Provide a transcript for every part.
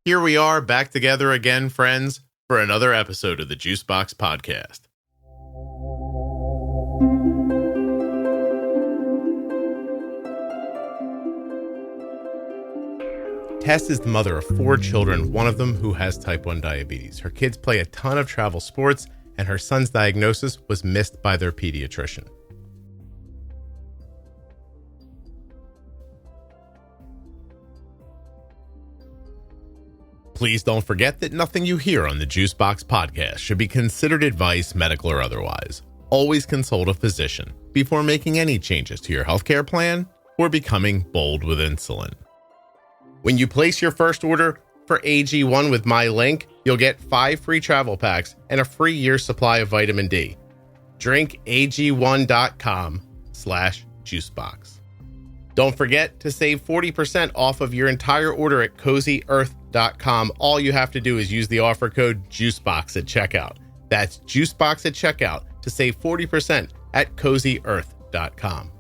Here we are back together again, friends, for another episode of the Juicebox Podcast. Tess is the mother of 4 children, one of them who has type 1 diabetes. Her kids play a ton of travel sports, and her son's diagnosis was missed by their pediatrician. Please don't forget that nothing you hear on the Juicebox Podcast should be considered advice, medical or otherwise. Always consult a physician before making any changes to your healthcare plan or becoming bold with insulin. When you place your first order for AG1 with my link, you'll get 5 free travel packs and a free year's supply of vitamin D. Drink ag1.com/juicebox. Don't forget to save 40% off of your entire order at CozyEarth.com. All you have to do is use the offer code JUICEBOX at checkout. That's JUICEBOX at checkout to save 40% at CozyEarth.com.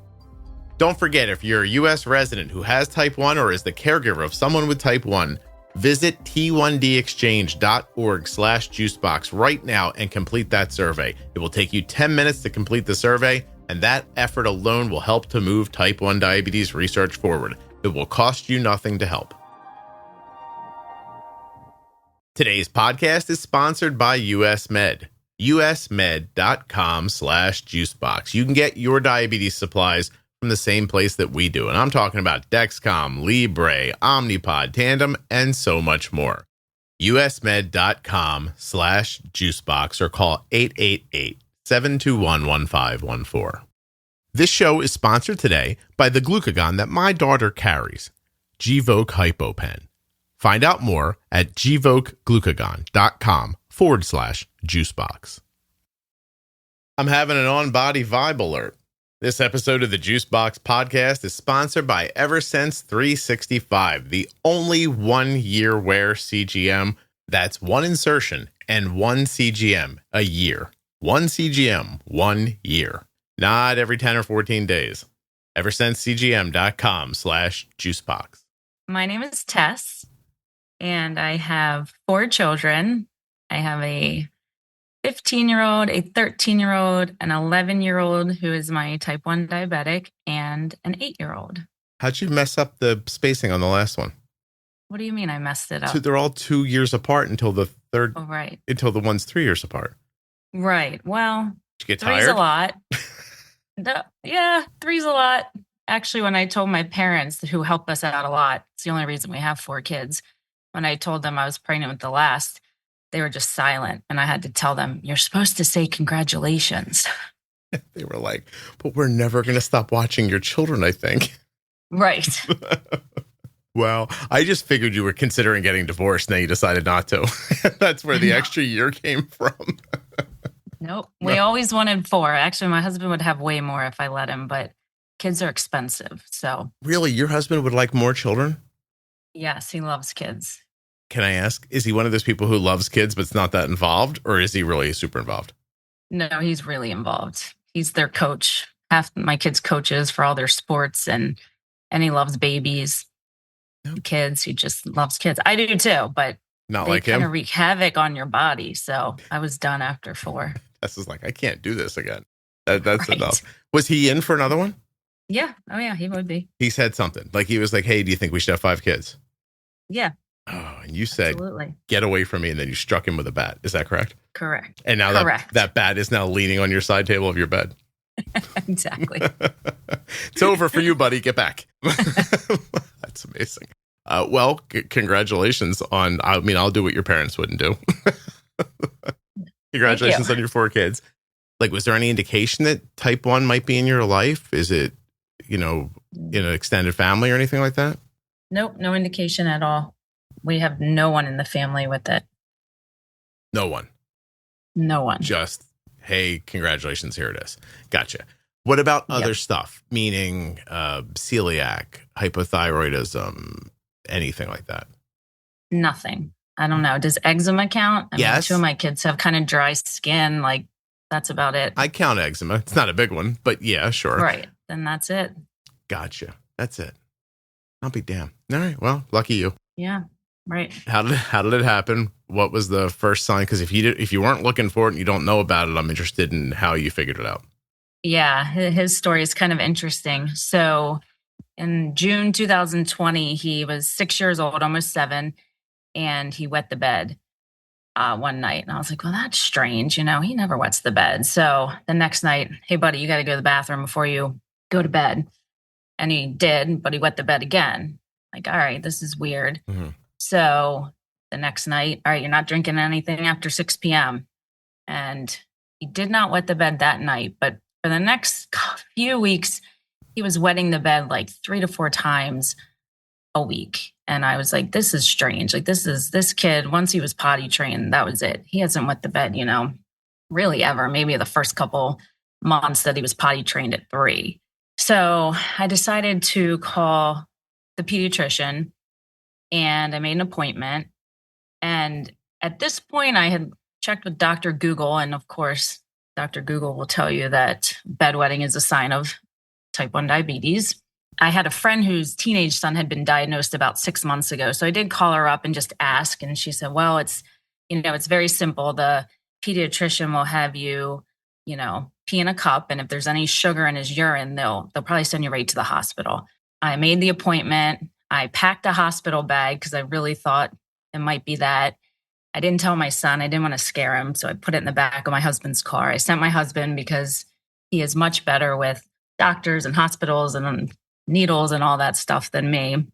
Don't forget, if you're a U.S. resident who has type 1 or is the caregiver of someone with type 1, visit t1dexchange.org/juicebox right now and complete that survey. It will take you 10 minutes to complete the survey, and that effort alone will help to move type 1 diabetes research forward. It will cost you nothing to help. Today's podcast is sponsored by US Med. usmed.com/juicebox. You can get your diabetes supplies from the same place that we do. And I'm talking about Dexcom, Libre, Omnipod, Tandem, and so much more. usmed.com/juicebox or call 888-721-1514. This show is sponsored today by the glucagon that my daughter carries, Gvoke HypoPen. Find out more at gvokeglucagon.com/juicebox. I'm having an on-body vibe alert. This episode of the Juicebox Podcast is sponsored by Eversense 365, the only 1-year wear CGM. That's 1 insertion and 1 CGM a year. 1 CGM, 1 year. Not every 10 or 14 days. EversenseCGM.com/juicebox. My name is Tess, and I have 4 children. I have a 15-year-old, a 13-year-old, an 11-year-old who is my type 1 diabetic, and an 8-year-old. How'd you mess up the spacing on the last one? What do you mean I messed it up? So they're all 2 years apart until the third. Oh, right. Until the one's 3 years apart. Right. Well, did you get 3's tired? a lot. Yeah, 3's a lot. Actually, when I told my parents, who help us out a lot, it's the only reason we have 4 kids. When I told them I was pregnant with the last, they were just silent. And I had to tell them, you're supposed to say congratulations. They were like, but we're never going to stop watching your children, I think. Right. Well, I just figured you were considering getting divorced. Now you decided not to. That's where the extra year came from. Nope. We always wanted 4. Actually, my husband would have way more if I let him, but kids are expensive. So really, your husband would like more children? Yes, he loves kids. Can I ask, is he one of those people who loves kids but's not that involved, or is he really super involved? No, he's really involved. He's their coach. Half my kids' coaches for all their sports, and he loves babies, kids. He just loves kids. I do too, but not they like him. Kind of wreak havoc on your body. So I was done after 4. Tess is like, I can't do this again. That's right. Enough. Was he in for another one? Yeah. Oh yeah, he would be. He said something like he was like, "Hey, do you think we should have 5 kids?" Yeah. Oh, and you said, absolutely, "Get away from me," and then you struck him with a bat. Is that correct? Correct. And now that bat is now leaning on your side table of your bed. Exactly. It's over for you, buddy. Get back. That's amazing. Well, congratulations on, I mean, I'll do what your parents wouldn't do. Congratulations on your 4 kids. Like, was there any indication that type 1 might be in your life? Is it, in an extended family or anything like that? Nope. No indication at all. We have no one in the family with it. No one. No one. Just, hey, congratulations, here it is. Gotcha. What about other stuff? Meaning celiac, hypothyroidism, anything like that? Nothing. I don't know. Does eczema count? Yes. mean, 2 of my kids have kind of dry skin. Like, that's about it. I count eczema. It's not a big one, but yeah, sure. Right. Then that's it. Gotcha. That's it. I'll be damned. All right. Well, lucky you. Yeah. Right. How did it happen? What was the first sign? Because if you weren't looking for it and you don't know about it, I'm interested in how you figured it out. Yeah, his story is kind of interesting. So in June 2020, he was 6 years old, almost 7, and he wet the bed one night. And I was like, well, that's strange. He never wets the bed. So the next night, hey, buddy, you got to go to the bathroom before you go to bed. And he did, but he wet the bed again. Like, all right, this is weird. Mm-hmm. So the next night, all right, you're not drinking anything after 6 p.m. And he did not wet the bed that night. But for the next few weeks, he was wetting the bed like 3 to 4 times a week. And I was like, this is strange. Like, this kid, once he was potty trained, that was it. He hasn't wet the bed, really ever. Maybe the first couple months that he was potty trained at 3. So I decided to call the pediatrician and I made an appointment. And at this point, I had checked with Dr. Google. And of course, Dr. Google will tell you that bedwetting is a sign of type 1 diabetes. I had a friend whose teenage son had been diagnosed about 6 months ago. So I did call her up and just ask. And she said, well, it's very simple. The pediatrician will have you, pee in a cup. And if there's any sugar in his urine, they'll probably send you right to the hospital. I made the appointment. I packed a hospital bag because I really thought it might be that. I didn't tell my son. I didn't want to scare him. So I put it in the back of my husband's car. I sent my husband because he is much better with doctors and hospitals and needles and all that stuff than me.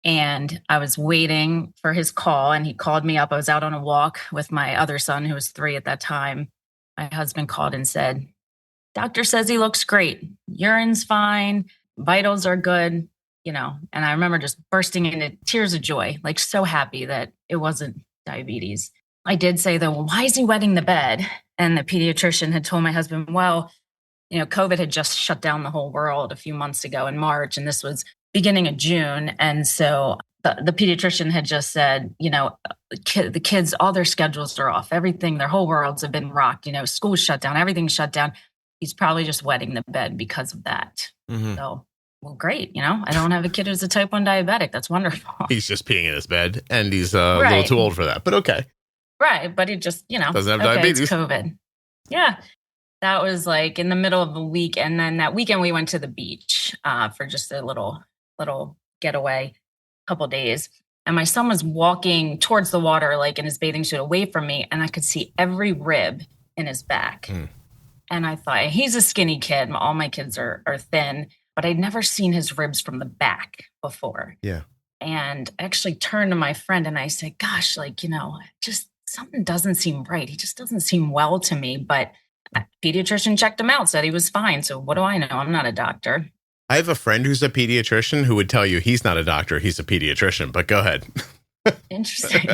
And I was waiting for his call and he called me up. I was out on a walk with my other son who was 3 at that time. My husband called and said, doctor says he looks great. Urine's fine. Vitals are good. And I remember just bursting into tears of joy, like so happy that it wasn't diabetes. I did say though, well, why is he wetting the bed? And the pediatrician had told my husband, well, COVID had just shut down the whole world a few months ago in March, and this was beginning of June. And so the pediatrician had just said, the kids, all their schedules are off. Everything, their whole worlds have been rocked. School's shut down. Everything's shut down. He's probably just wetting the bed because of that. Mm-hmm. So, well, great. I don't have a kid who's a type 1 diabetic. That's wonderful. He's just peeing in his bed, and he's a little too old for that. But okay. Right. But he just, doesn't have diabetes. It's COVID. Yeah. That was like in the middle of the week. And then that weekend we went to the beach for just a little getaway, couple days. And my son was walking towards the water, like in his bathing suit away from me. And I could see every rib in his back. Mm. And I thought, he's a skinny kid. All my kids are thin, but I'd never seen his ribs from the back before. Yeah. And I actually turned to my friend and I said, gosh, just something doesn't seem right. He just doesn't seem well to me. But pediatrician checked him out, said he was fine. So what do I know? I'm not a doctor. I have a friend who's a pediatrician who would tell you he's not a doctor. He's a pediatrician, but go ahead. Interesting.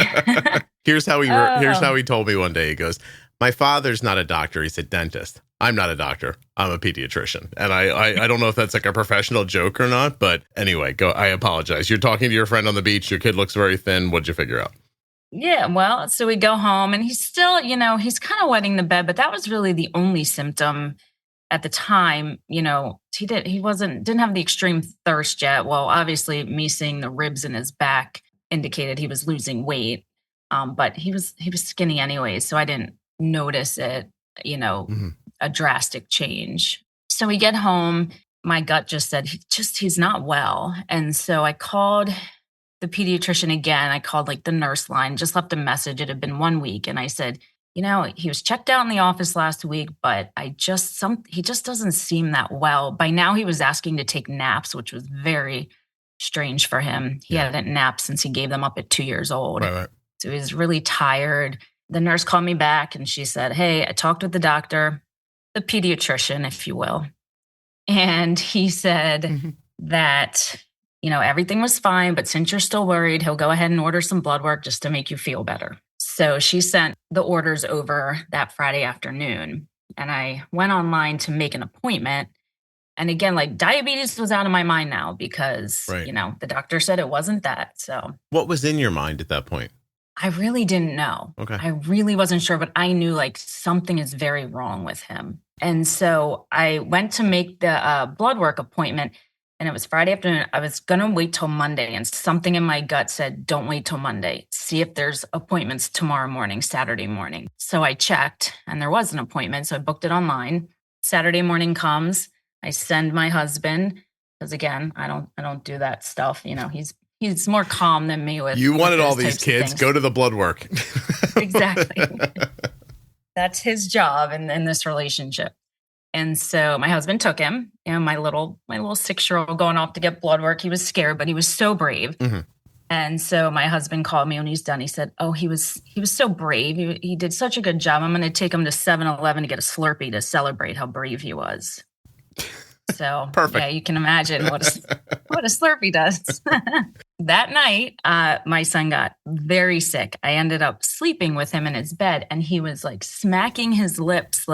Here's how he told me one day. He goes, my father's not a doctor. He's a dentist. I'm not a doctor. I'm a pediatrician. And I don't know if that's like a professional joke or not, but anyway, I apologize. You're talking to your friend on the beach. Your kid looks very thin. What'd you figure out? Yeah, well, so we go home and he's still, he's kind of wetting the bed, but that was really the only symptom at the time. He didn't have the extreme thirst yet. Well, obviously me seeing the ribs in his back indicated he was losing weight. But he was skinny anyway, so I didn't notice it, mm-hmm. a drastic change. So we get home, my gut just said, he's not well. And so I called the pediatrician again. I called the nurse line, just left a message. It had been 1 week. And I said, he was checked out in the office last week, but he just doesn't seem that well. By now he was asking to take naps, which was very strange for him. He hadn't napped since he gave them up at 2 years old. Right. So he was really tired. The nurse called me back and she said, hey, I talked with the doctor, the pediatrician, if you will. And he said mm-hmm. that everything was fine, but since you're still worried, he'll go ahead and order some blood work just to make you feel better. So she sent the orders over that Friday afternoon, and I went online to make an appointment. And again, diabetes was out of my mind now because, the doctor said it wasn't that. So what was in your mind at that point? I really didn't know. Okay. I really wasn't sure, but I knew something is very wrong with him. And so I went to make the blood work appointment. and it was Friday afternoon. I was going to wait till Monday, and something in my gut said, don't wait till Monday. See if there's appointments tomorrow morning, Saturday morning. So I checked, and there was an appointment. So I booked it online. Saturday morning comes. I send my husband, because again, I don't do that stuff. You know, he's more calm than me with. You wanted with all these kids. Go to the blood work. Exactly. That's his job in this relationship. And so my husband took him, you know, my little 6-year-old going off to get blood work. He was scared, but he was so brave. Mm-hmm. And so my husband called me when he's done. He said, oh, he was so brave. He did such a good job. I'm going to take him to 7-Eleven to get a Slurpee to celebrate how brave he was. So perfect. Yeah, you can imagine what a Slurpee does. That night, my son got very sick. I ended up sleeping with him in his bed, and he was like smacking his lips,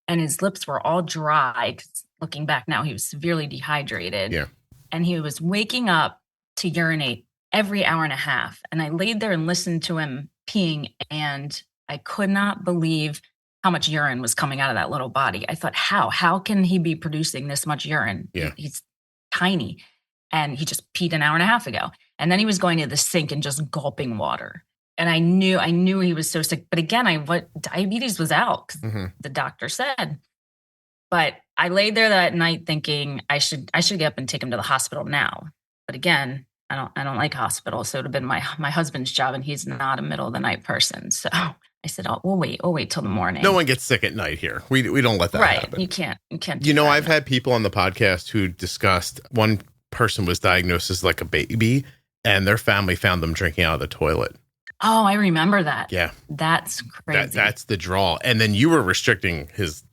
and his lips were all dry. Looking back now, he was severely dehydrated. Yeah. And he was waking up to urinate every hour and a half. And I laid there and listened to him peeing, and I could not believe how much urine was coming out of that little body. I thought, how can he be producing this much urine? Yeah. He's tiny. And he just peed an hour and a half ago. And then he was going to the sink and just gulping water. And I knew he was so sick. But again, diabetes was out, 'cause the doctor said. But I laid there that night thinking I should get up and take him to the hospital now. But again, I don't like hospitals. So it would have been my husband's job, and he's not a middle of the night person. So I said, we'll wait till the morning. No one gets sick at night here. We don't let that happen. Right. You can't. You know, I've had people on the podcast who discussed one person was diagnosed as like a baby, and their family found them drinking out of the toilet. Oh, I remember that. Yeah. That's crazy. That's the draw. And then you were restricting his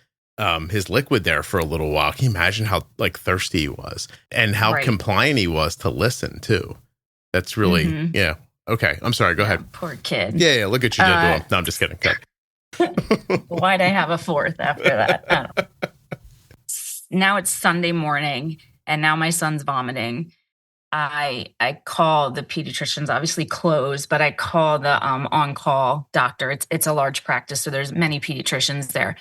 liquid there for a little while. Can you imagine how like thirsty he was and how compliant he was to listen too? That's really, yeah. Okay. I'm sorry. Go ahead. Poor kid. Yeah. Look at you did to him. No, I'm just kidding. Why'd I have a fourth after that? I don't know. Now it's Sunday morning, and now my son's vomiting. I call the pediatricians, obviously closed, but I call the on-call doctor. It's a large practice, so there's many pediatricians there.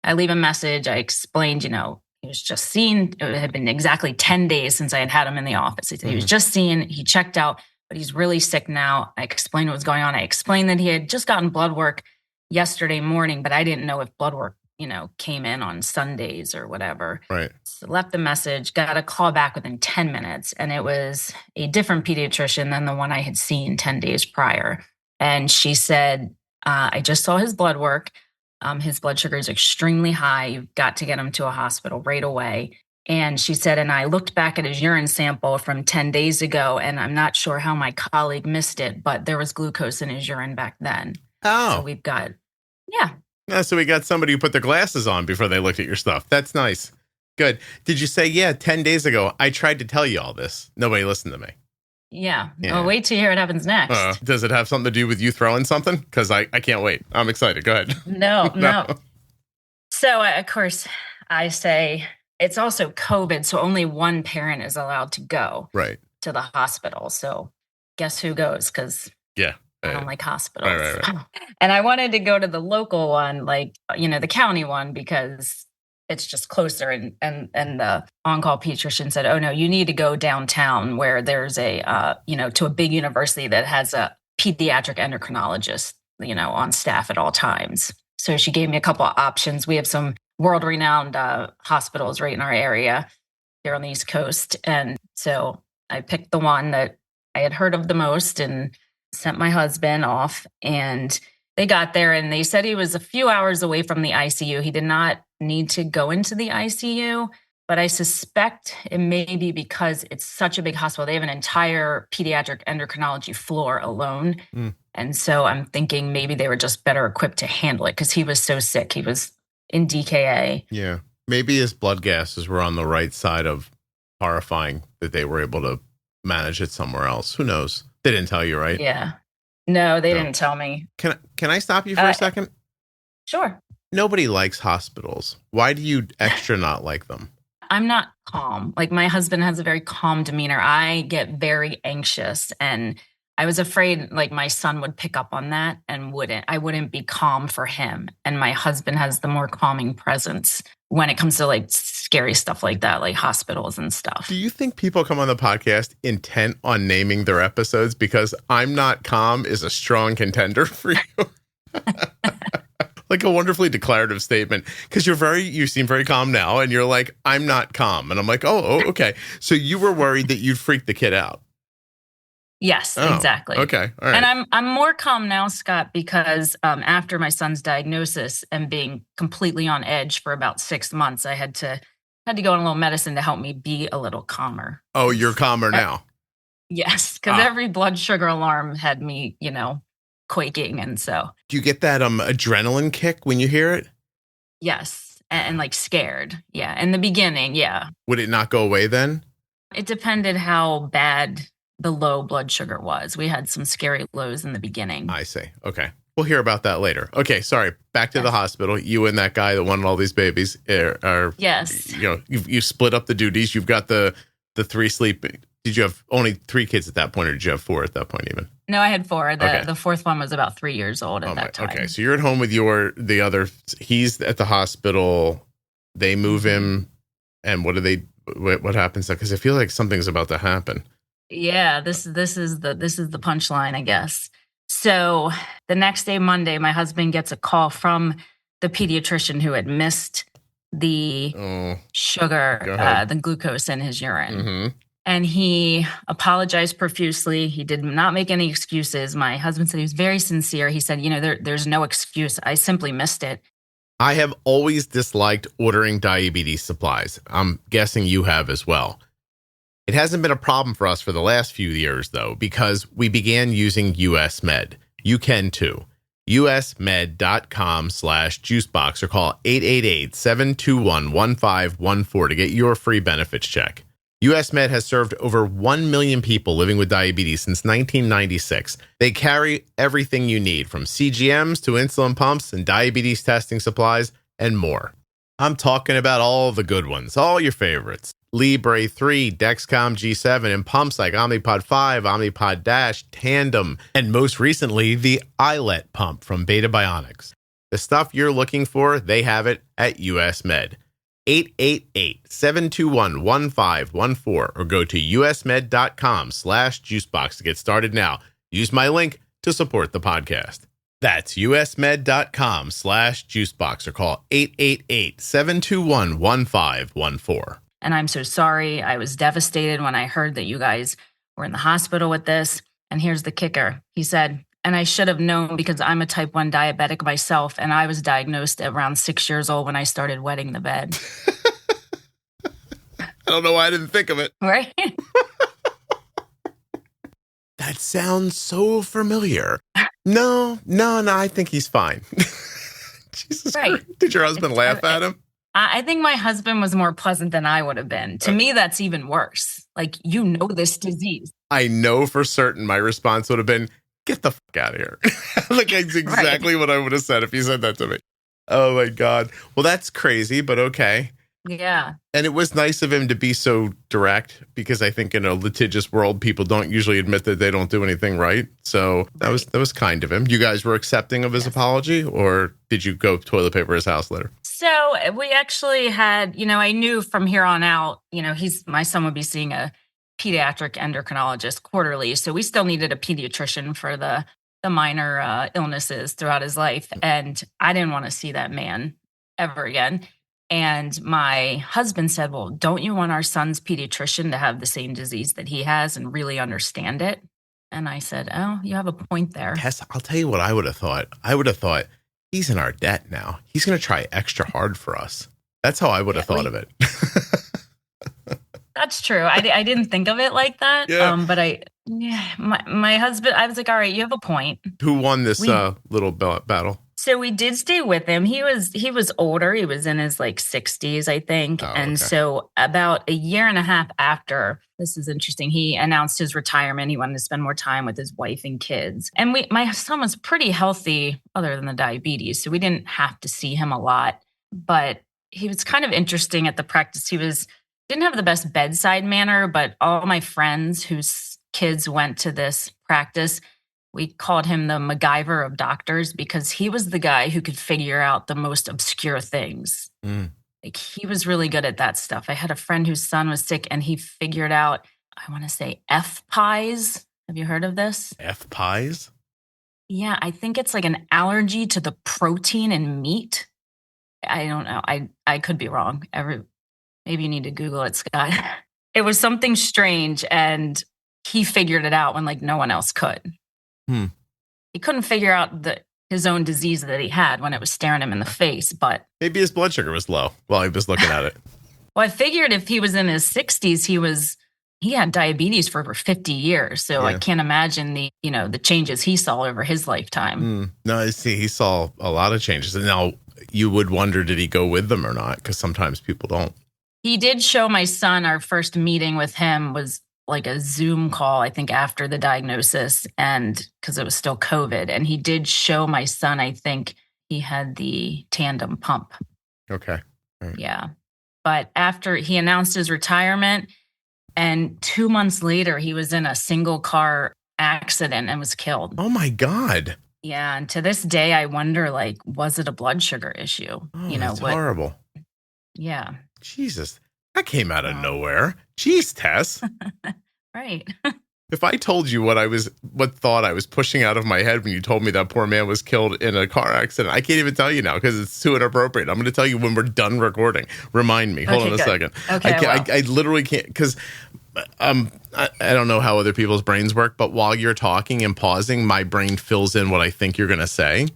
I leave a message. I explained, he was just seen. It had been exactly 10 days since I had him in the office. He said he was just seen. He checked out, but he's really sick now. I explained what was going on. I explained that he had just gotten blood work yesterday morning, but I didn't know if blood work, came in on Sundays or whatever. Right. So left the message, got a call back within 10 minutes. And it was a different pediatrician than the one I had seen 10 days prior. And she said, I just saw his blood work. His blood sugar is extremely high. You've got to get him to a hospital right away. And she said, and I looked back at his urine sample from 10 days ago, and I'm not sure how my colleague missed it, but there was glucose in his urine back then. Oh. So we've got, yeah. So we got somebody who put their glasses on before they looked at your stuff. That's nice. Good. Did you say, 10 days ago, I tried to tell you all this. Nobody listened to me. Yeah. Well, wait till you hear what happens next. Does it have something to do with you throwing something? Because I can't wait. I'm excited. Go ahead. No. So, of course, I say it's also COVID, so only one parent is allowed to go to the hospital. So guess who goes? Because I don't like hospitals. Right. And I wanted to go to the local one, the county one, because it's just closer. And the on-call pediatrician said, oh, no, you need to go downtown where there's to a big university that has a pediatric endocrinologist, on staff at all times. So she gave me a couple of options. We have some world-renowned hospitals right in our area here on the East Coast. And so I picked the one that I had heard of the most and sent my husband off. And they got there and they said he was a few hours away from the ICU. He did not need to go into the ICU, but I suspect it may be because it's such a big hospital. They have an entire pediatric endocrinology floor alone. And so I'm thinking maybe they were just better equipped to handle it because he was so sick. He was in DKA. Yeah. Maybe his blood gases were on the right side of horrifying that they were able to manage it somewhere else. Who knows? They didn't tell you, right? Yeah. No, they didn't tell me. Can I stop you for a second? Sure. Nobody likes hospitals. Why do you extra not like them? I'm not calm. My husband has a very calm demeanor. I get very anxious, and I was afraid my son would pick up on that and I wouldn't be calm for him. And my husband has the more calming presence when it comes to scary stuff like that, like hospitals and stuff. Do you think people come on the podcast intent on naming their episodes? Because I'm Not Calm is a strong contender for you. Like a wonderfully declarative statement, because you seem very calm now, and you're like, I'm not calm. And I'm like, oh, okay. So you were worried that you'd freak the kid out. Yes, exactly. Okay. All right. And I'm more calm now, Scott, because after my son's diagnosis and being completely on edge for about 6 months, I had to go on a little medicine to help me be a little calmer. Oh, you're calmer now. Yes, because every blood sugar alarm had me, quaking. And so. Do you get that adrenaline kick when you hear it? Yes. And like scared. Yeah. In the beginning. Yeah. Would it not go away then? It depended how bad the low blood sugar was. We had some scary lows in the beginning. I see. Okay. We'll hear about that later. Okay. Sorry. Back to the hospital. You and that guy that wanted all these babies are yes. You split up the duties. You've got the 3 sleeping. Did you have only 3 kids at that point, or did you have 4 at that point even? No, I had 4. The fourth one was about 3 years old at that time. Okay, so you're at home with the other. He's at the hospital. They move him, and what happens? Because I feel like something's about to happen. Yeah, this is the punchline, I guess. So the next day, Monday, my husband gets a call from the pediatrician who had missed the sugar, the glucose in his urine. Mm-hmm. And he apologized profusely. He did not make any excuses. My husband said he was very sincere. He said, there's no excuse. I simply missed it. I have always disliked ordering diabetes supplies. I'm guessing you have as well. It hasn't been a problem for us for the last few years, though, because we began using US Med. You can too. usmed.com/juicebox or call 888-721-1514 to get your free benefits check. US Med has served over 1 million people living with diabetes since 1996. They carry everything you need, from CGMs to insulin pumps and diabetes testing supplies and more. I'm talking about all the good ones, all your favorites. Libre 3, Dexcom G7, and pumps like Omnipod 5, Omnipod DASH, Tandem, and most recently, the iLet pump from Beta Bionics. The stuff you're looking for, they have it at US Med. 888-721-1514 or go to usmed.com/juicebox to get started now. Use my link to support the podcast. That's usmed.com/juicebox or call 888-721-1514. And I'm so sorry. I was devastated when I heard that you guys were in the hospital with this. And here's the kicker. He said, and I should have known because I'm a type 1 diabetic myself, and I was diagnosed at around 6 years old when I started wetting the bed. I don't know why I didn't think of it. Right? That sounds so familiar. No, I think he's fine. Jesus Christ. Did your husband laugh at him? I think my husband was more pleasant than I would have been. To me, that's even worse. Like, this disease. I know for certain my response would have been, get the fuck out of here. Like, that's exactly what I would have said if you said that to me. Oh, my God. Well, that's crazy, but okay. Yeah. And it was nice of him to be so direct, because I think in a litigious world, people don't usually admit that they don't do anything right. So that was kind of him. You guys were accepting of his apology, or did you go toilet paper his house later? So we actually had, I knew from here on out, my son would be seeing a pediatric endocrinologist quarterly. So we still needed a pediatrician for the minor illnesses throughout his life. And I didn't want to see that man ever again. And my husband said, well, don't you want our son's pediatrician to have the same disease that he has and really understand it? And I said, oh, you have a point there. Tess, I'll tell you what I would have thought. I would have thought, he's in our debt now. He's going to try extra hard for us. That's how I would have thought of it. That's true. I didn't think of it like that. Yeah. But my husband, I was like, all right, you have a point. Who won this little battle? So we did stay with him. He was older. He was in his 60s, I think. So about a year and a half after, this is interesting, he announced his retirement. He wanted to spend more time with his wife and kids. And my son was pretty healthy other than the diabetes. So we didn't have to see him a lot. But he was kind of interesting at the practice. Didn't have the best bedside manner, but all my friends whose kids went to this practice, we called him the MacGyver of doctors, because he was the guy who could figure out the most obscure things. Like, he was really good at that stuff. I had a friend whose son was sick and he figured out, I want to say F pies. Have you heard of this? F pies? Yeah, I think it's like an allergy to the protein in meat. I don't know. I could be wrong. Maybe you need to Google it, Scott. It was something strange, and he figured it out when like no one else could. He couldn't figure out his own disease that he had when it was staring him in the face, but maybe his blood sugar was low while he was looking at it. Well, I figured if he was in his 60s, he had diabetes for over 50 years. So I can't imagine the changes he saw over his lifetime. No, see, he saw a lot of changes. And now you would wonder, did he go with them or not? Because sometimes people don't. He did show my son, our first meeting with him was like a Zoom call, I think, after the diagnosis, and because it was still COVID. And he did show my son, I think he had the tandem pump. Okay. Right. Yeah. But after he announced his retirement, and 2 months later, he was in a single car accident and was killed. Oh my God. Yeah. And to this day, I wonder, like, was it a blood sugar issue? Oh, that's horrible. Yeah. Jesus. That came out of nowhere. Jeez, Tess. Right. If I told you what thought I was pushing out of my head when you told me that poor man was killed in a car accident, I can't even tell you now because it's too inappropriate. I'm going to tell you when we're done recording. Remind me. Hold on a second. Okay. I literally can't because I don't know how other people's brains work, but while you're talking and pausing, my brain fills in what I think you're going to say.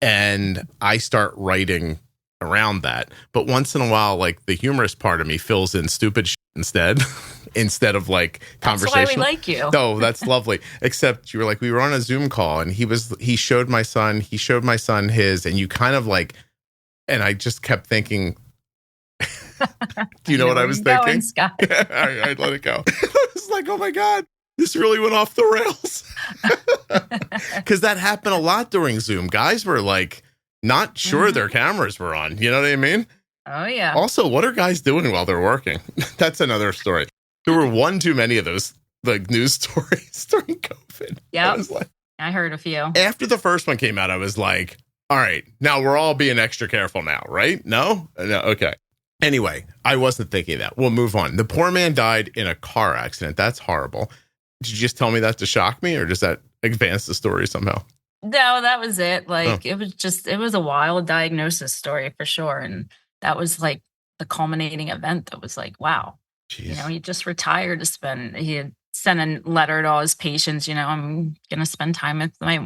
And I start writing around that. But once in a while, like the humorous part of me fills in stupid shit instead of like conversation. That's why we like you. No, that's lovely. Except you were like, we were on a Zoom call and he showed my son his, and you kind of like, and I just kept thinking, do you know what I was thinking? Scott. All right, let it go. I was like, oh my God, this really went off the rails. Because that happened a lot during Zoom. Guys were like, not sure their cameras were on. You know what I mean? Oh, yeah. Also, what are guys doing while they're working? That's another story. There were one too many of those like news stories during COVID. Yeah. I heard a few. After the first one came out, I was like, all right, now we're all being extra careful now, right? No? Okay. Anyway, I wasn't thinking that. We'll move on. The poor man died in a car accident. That's horrible. Did you just tell me that to shock me, or does that advance the story somehow? No, that was it. Like, it was a wild diagnosis story for sure. And that was like the culminating event that was like, wow. Jeez. He just retired he had sent a letter to all his patients, I'm going to spend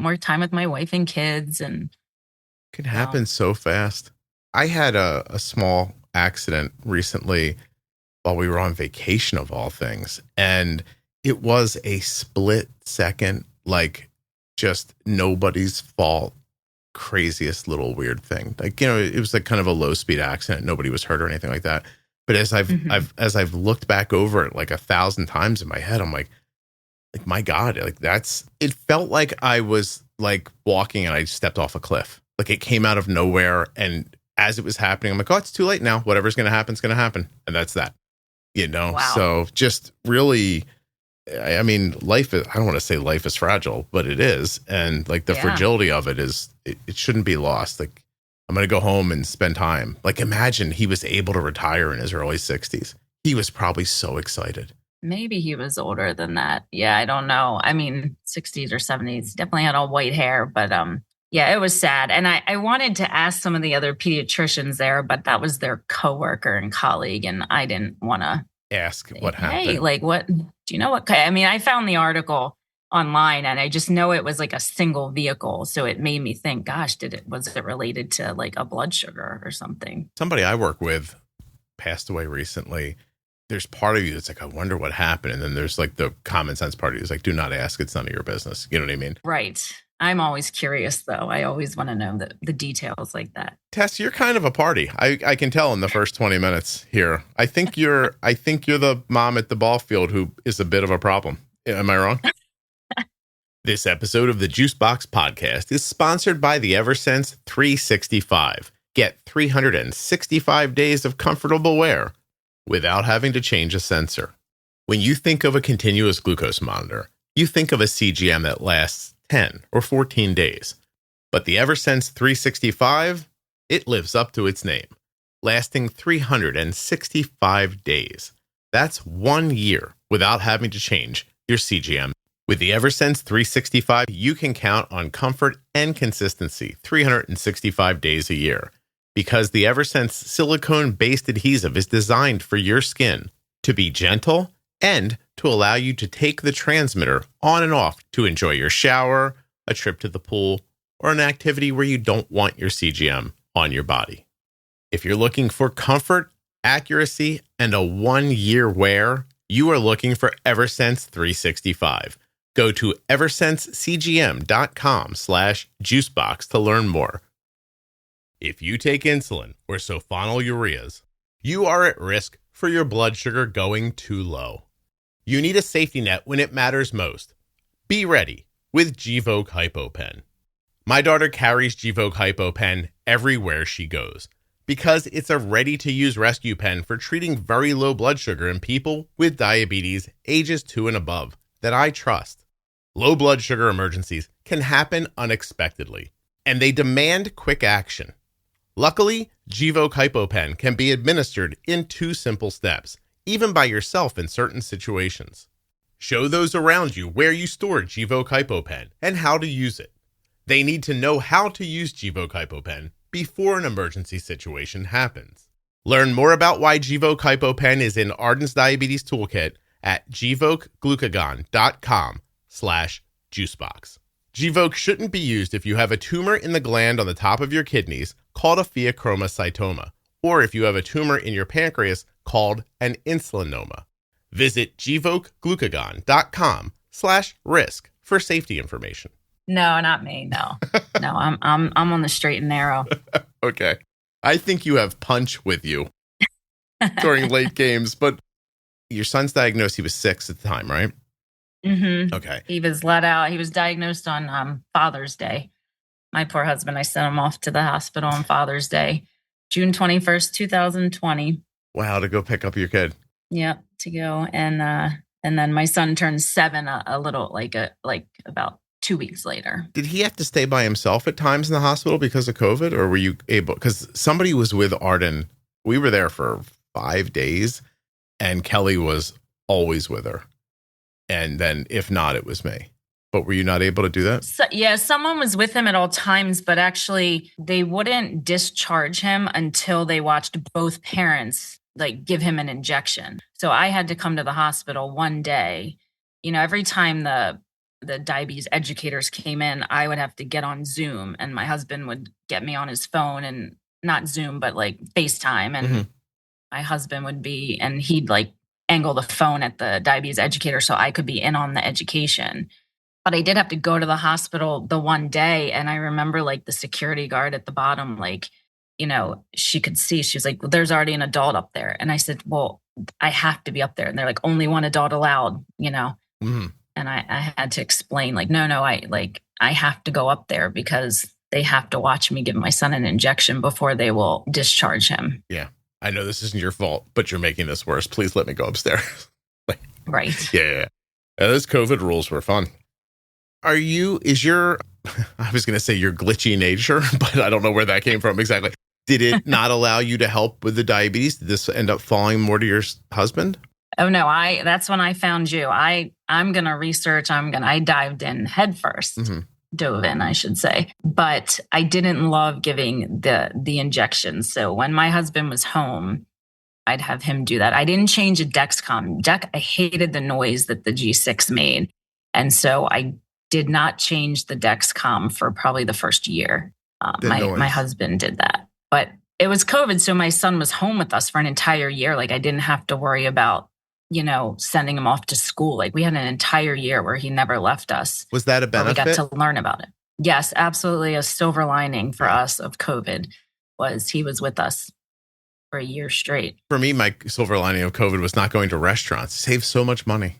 more time with my wife and kids. And it can happen so fast. I had a small accident recently while we were on vacation, of all things. And it was a split second, like just nobody's fault, craziest little weird thing. Like, it was like kind of a low speed accident. Nobody was hurt or anything like that. But as I've looked back over it like 1,000 times in my head, I'm like, my God, like it felt like I was like walking and I stepped off a cliff. Like it came out of nowhere. And as it was happening, I'm like, oh, it's too late now. Whatever's going to happen is going to happen. And that's that, Wow. So just really, I mean, I don't want to say life is fragile, but it is. And like the fragility of it it shouldn't be lost. Like I'm going to go home and spend time. Like imagine he was able to retire in his early 60s. He was probably so excited. Maybe he was older than that. Yeah, I don't know. I mean, 60s or 70s, definitely had all white hair, but yeah, it was sad. And I wanted to ask some of the other pediatricians there, but that was their coworker and colleague, and I didn't want to ask what happened. Hey, like what, do you know what? I mean, I found the article online and I just know it was like a single vehicle. So it made me think, gosh, was it related to like a blood sugar or something? Somebody I work with passed away recently. There's part of you that's like, I wonder what happened. And then there's like the common sense part of you is like, do not ask. It's none of your business. You know what I mean? Right. I'm always curious though. I always want to know the details like that. Tess, you're kind of a party. I can tell in the first 20 minutes here. I think you're the mom at the ball field who is a bit of a problem. Am I wrong? This episode of the Juicebox Podcast is sponsored by the Eversense 365. Get 365 days of comfortable wear without having to change a sensor. When you think of a continuous glucose monitor, you think of a CGM that lasts 10 or 14 days. But the Eversense 365, it lives up to its name. lasting 365 days. That's 1 year without having to change your CGM. With the Eversense 365, you can count on comfort and consistency 365 days a year. Because the Eversense silicone-based adhesive is designed for your skin to be gentle and to allow you to take the transmitter on and off to enjoy your shower, a trip to the pool, or an activity where you don't want your CGM on your body. If you're looking for comfort, accuracy, and a 1-year wear, you are looking for Eversense 365. Go to eversensecgm.com/juicebox to learn more. If you take insulin or sulfonylureas, you are at risk for your blood sugar going too low. You need a safety net when it matters most. Be ready with Gvoke HypoPen. My daughter carries Gvoke HypoPen everywhere she goes because it's a ready-to-use rescue pen for treating very low blood sugar in people with diabetes ages 2 and above that I trust. Low blood sugar emergencies can happen unexpectedly, and they demand quick action. Luckily, Gvoke HypoPen can be administered in 2 simple steps, even by yourself in certain situations. Show those around you where you store Gvoke HypoPen and how to use it. They need to know how to use Gvoke HypoPen before an emergency situation happens. Learn more about why Gvoke HypoPen is in Arden's Diabetes Toolkit at gvokeglucagon.com/juicebox. Gvoke shouldn't be used if you have a tumor in the gland on the top of your kidneys called a pheochromocytoma, or if you have a tumor in your pancreas called an insulinoma. Visit gvokeglucagon.com/risk for safety information. No, not me. No, no, I'm on the straight and narrow. Okay. I think you have punch with you during late games, but your son's diagnosed. He was 6 at the time, right? Mm-hmm. Okay. He was let out. He was diagnosed on Father's Day. My poor husband, I sent him off to the hospital on Father's Day, June 21st, 2020. Wow, to go pick up your kid. Yep, to go. And then my son turned 7 a little like about 2 weeks later. Did he have to stay by himself at times in the hospital because of COVID, or were you able? Because somebody was with Arden. We were there for 5 days, and Kelly was always with her. And then if not, it was me. But were you not able to do that? So, yeah, someone was with him at all times, but actually they wouldn't discharge him until they watched both parents like give him an injection. So I had to come to the hospital one day. You know, every time the diabetes educators came in, I would have to get on Zoom, and my husband would get me on his phone, and not Zoom, but like FaceTime. And my husband would be, and he'd like angle the phone at the diabetes educator so I could be in on the education. But I did have to go to the hospital the one day. And I remember like the security guard at the bottom, like, you know, she could see, she was like, well, there's already an adult up there. And I said, well, I have to be up there. And they're like, only one adult allowed, you know? Mm-hmm. And I had to explain like, no, I have to go up there because they have to watch me give my son an injection before they will discharge him. Yeah. I know this isn't your fault, but you're making this worse. Please let me go upstairs. Right. Yeah. Those COVID rules were fun. I was going to say your glitchy nature, but I don't know where that came from exactly. Did it not allow you to help with the diabetes? Did this end up falling more to your husband? Oh, no. That's when I found you. I'm going to research. I dived in head first. Mm-hmm. Dove in, I should say. But I didn't love giving the injections. So when my husband was home, I'd have him do that. I didn't change a Dexcom. I hated the noise that the G6 made. And so I did not change the Dexcom for probably the first year. My husband did that. But it was COVID, so my son was home with us for an entire year. Like I didn't have to worry about, you know, sending him off to school. Like we had an entire year where he never left us. Was that a benefit? We got to learn about it. Yes, absolutely. A silver lining for us of COVID was he was with us for a year straight. For me, my silver lining of COVID was not going to restaurants. Saved so much money.